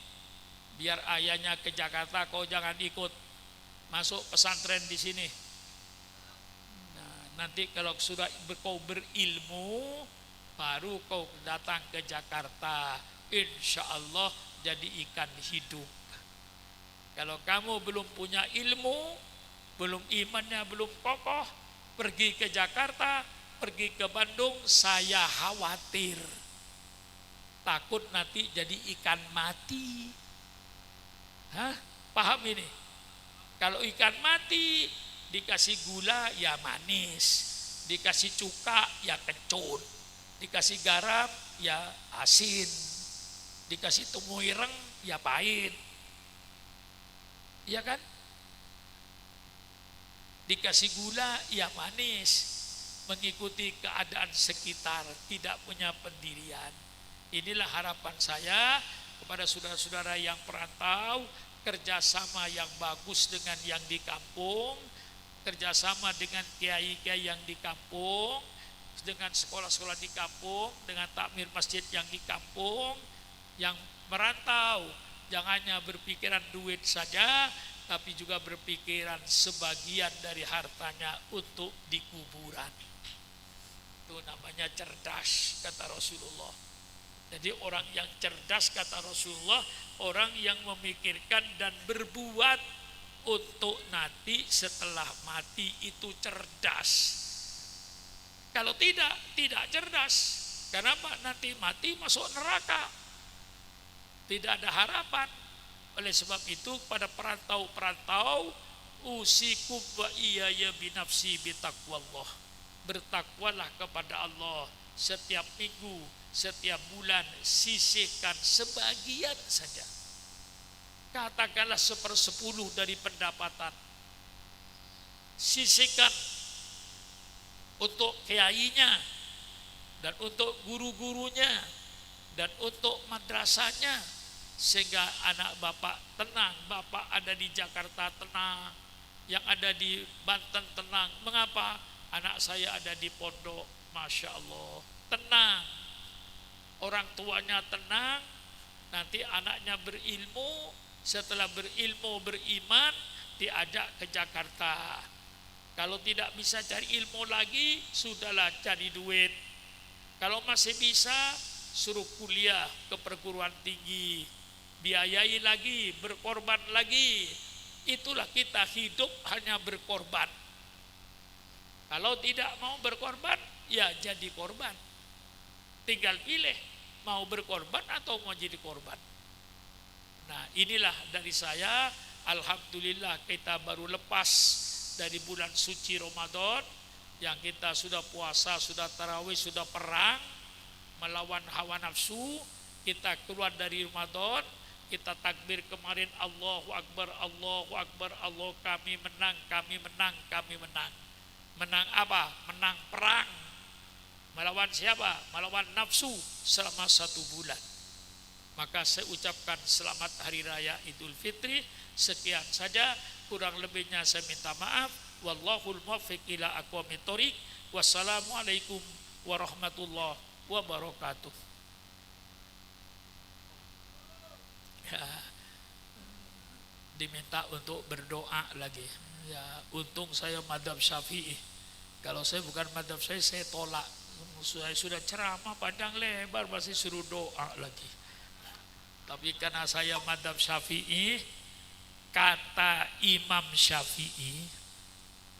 biar ayahnya ke Jakarta, kau jangan ikut masuk pesantren di sini. Nah, nanti kalau sudah kau berilmu, baru kau datang ke Jakarta, insya Allah jadi ikan hidup. Kalau kamu belum punya ilmu, belum imannya belum kokoh, pergi ke Jakarta, pergi ke Bandung, saya khawatir takut nanti jadi ikan mati. Hah? Paham ini? Kalau ikan mati dikasih gula ya manis, dikasih cuka ya kecut, dikasih garam ya asin, dikasih tunggu ireng ya pahit. Iya kan? Dikasih gula ya manis, mengikuti keadaan sekitar, tidak punya pendirian. Inilah harapan saya kepada saudara-saudara yang perantau, kerjasama yang bagus dengan yang di kampung, kerjasama dengan kiai-kiai yang di kampung, dengan sekolah-sekolah di kampung, dengan takmir masjid yang di kampung, yang merantau, jangan hanya berpikiran duit saja, tapi juga berpikiran sebagian dari hartanya untuk di kuburan. Itu namanya cerdas, kata Rasulullah. Jadi orang yang cerdas, kata Rasulullah, orang yang memikirkan dan berbuat untuk nanti setelah mati itu cerdas. Kalau tidak cerdas. Kenapa? Nanti mati masuk neraka. Tidak ada harapan. Oleh sebab itu pada perantau-perantau, usikum wa iyaya binafsi bitaqwallah. Bertakwalah kepada Allah setiap minggu, setiap bulan, sisihkan sebagian saja. Katakanlah 1/10 dari pendapatan. Sisihkan untuk kiainya dan untuk guru-gurunya dan untuk madrasahnya, sehingga anak bapak tenang. Bapak ada di Jakarta tenang, yang ada di Banten tenang. Mengapa? Anak saya ada di pondok, Masya Allah, tenang. Orang tuanya tenang, nanti anaknya berilmu, setelah berilmu beriman, diajak ke Jakarta. Kalau tidak bisa cari ilmu lagi, sudahlah cari duit. Kalau masih bisa, suruh kuliah ke perguruan tinggi, biayai lagi, berkorban lagi. Itulah kita hidup hanya berkorban. Kalau tidak mau berkorban, ya jadi korban. Tinggal pilih, mau berkorban atau mau jadi korban. Nah, inilah dari saya. Alhamdulillah kita baru lepas dari bulan suci Ramadan, yang kita sudah puasa, sudah tarawih, sudah perang melawan hawa nafsu. Kita keluar dari Ramadan, kita takbir kemarin, Allahu Akbar, Allahu Akbar, Allah, kami menang, kami menang, kami menang. Menang apa? Menang perang. Melawan siapa? Melawan nafsu selama 1 bulan. Maka saya ucapkan selamat Hari Raya Idul Fitri. Sekian saja, kurang lebihnya saya minta maaf. Wallahul muwaffiq ila aqwamit thoriq. Wassalamualaikum warahmatullahi wabarakatuh. Ya, diminta untuk berdoa lagi. Ya, untung saya madhab Syafi'i. Kalau saya bukan madhab saya tolak. Saya sudah ceramah panjang lebar, masih suruh doa lagi. Tapi karena saya madhab Syafi'i, Kata Imam Syafi'i,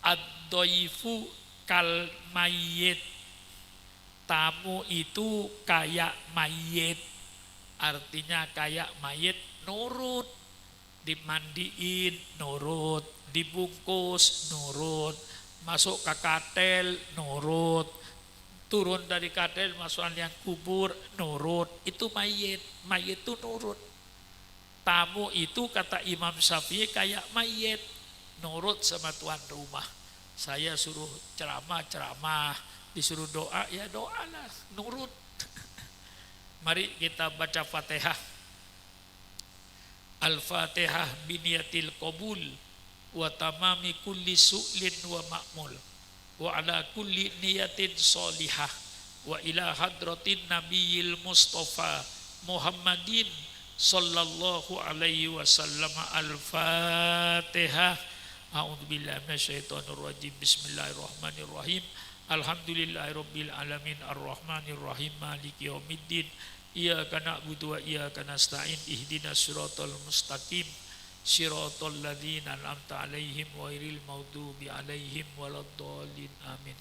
ad-dhaifu kal mayyit, tamu itu kayak mayit. Artinya kayak mayit, nurut, dimandiin nurut, dibungkus nurut, masuk ke katel nurut, turun dari katel masuk liang kubur nurut. Itu mayit, mayit itu nurut. Tamu itu kata Imam Syafi'i kayak mayit, nurut sama tuan rumah. Saya suruh ceramah, disuruh doa, ya doalah, nurut. Mari kita baca Fatihah. Al-Fatihah biniyatil qabul wa tamami kulli su'lin wa ma'mul wa ala kulli niyatin solihah wa ila hadratin nabiyil mustafa Muhammadin sallallahu alaihi wasallam. Al-Fatihah. A'udzubillahi minasyaitonir rajim. Bismillahirrahmanirrahim. Alhamdulillahirabbil alamin arrahmanir rahim maliki yaumiddin. Iyyaka na'budu wa iyyaka nasta'in. Ihdinas siratal mustaqim. Siratal ladzina an'amta 'alaihim ghairil maghdubi 'alaihim waladdallin. Amin.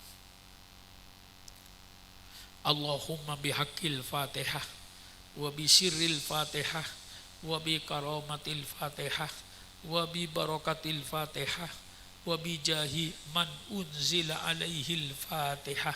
Allahumma bihaqqil Fatihah wa bi sirril Fatihah wa bi karamatil Fatihah wa bi barakatil Fatihah wa bi jahi man unzila 'alaihil Fatihah.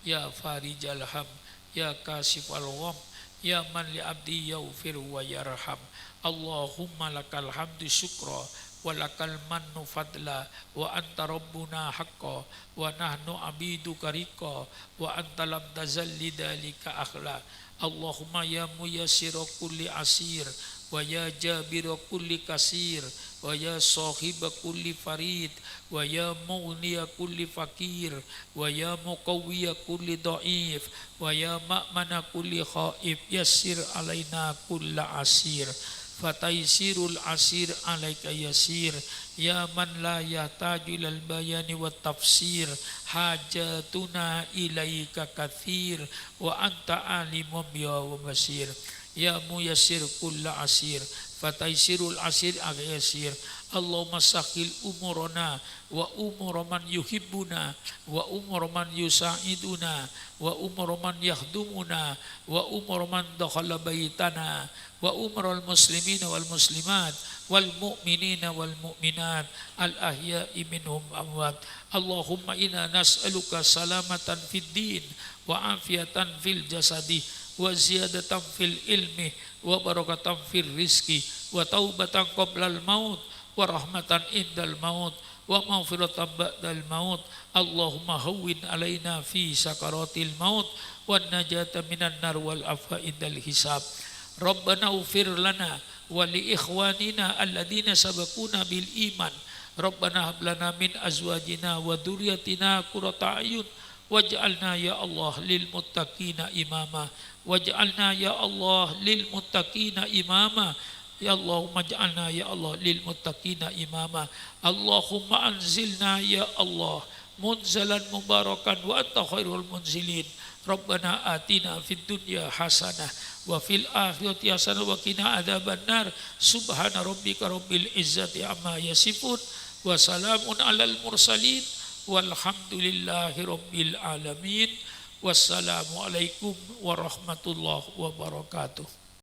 Ya farijal ham, ya kasifal gham, ya man li abdi yaghfir wa yarham. Allahumma lakal hamdu syukra wa lakal mannu fadla wa anta rabbuna haqqa wa nahnu abiduka riqa wa anta lam tazalli dalika akhla. Allahumma ya muyassira kulli asir wa ya jabira kulli kasir wa ya sahiba kulli farid wa ya mughniya kulli fakir wa ya muqawwiya kulli dhaif wa ya ma'mana kulli khaif. Yassir alaina kulla asir fataisirul asir alaika yasir. Ya man la yahtaju ilal bayani wa tafsir hajatuna ilaika kathir wa anta alimun ya wa basir. Ya muyassir kulla asir fataisirul asir alaika yasir. Allahumma sakhil umurana wa umur man yuhibbuna wa umur man yusa'iduna wa umur man yahdumuna wa umur man dakhala baitana wa umrul muslimina wal muslimat wal mu'minina wal mu'minat al ahya'i minhum amwat. Allahumma inna nas'aluka salamatan fid din wa afiatan fil jasadi wa ziyadatan fil ilmi wa barakatan fil rizki wa taubatan qoblal maut wa rahmatan indal maut wa maghfiratan ba'dal maut. Allahumma hawwin alaina fi sakaratil maut wan najata minan nar wal afa indal hisab. Rabbana ufir lana wa li ikhwanina alladina sabakuna bil iman. Rabbana hab lana min azwajina wa dhurriyyatina qurrata a'yun waj'alna ya Allah lil muttaqina imama. Waj'alna ya Allah lil muttaqina imama. Ya Allahumma ja'alna ya Allah lil muttaqina imama. Allahumma anzilna ya Allah munzalan mubarakan wa anta khairul munzilin. Rabbana atina fid dunya hasanah wa fil akhirati hasanah wa qina adzabannar. Subhana rabbika rabbil izzati amma yasifun wa salamun alal mursalin walhamdulillahi rabbil alamin. Wassalamu alaikum warahmatullahi wabarakatuh.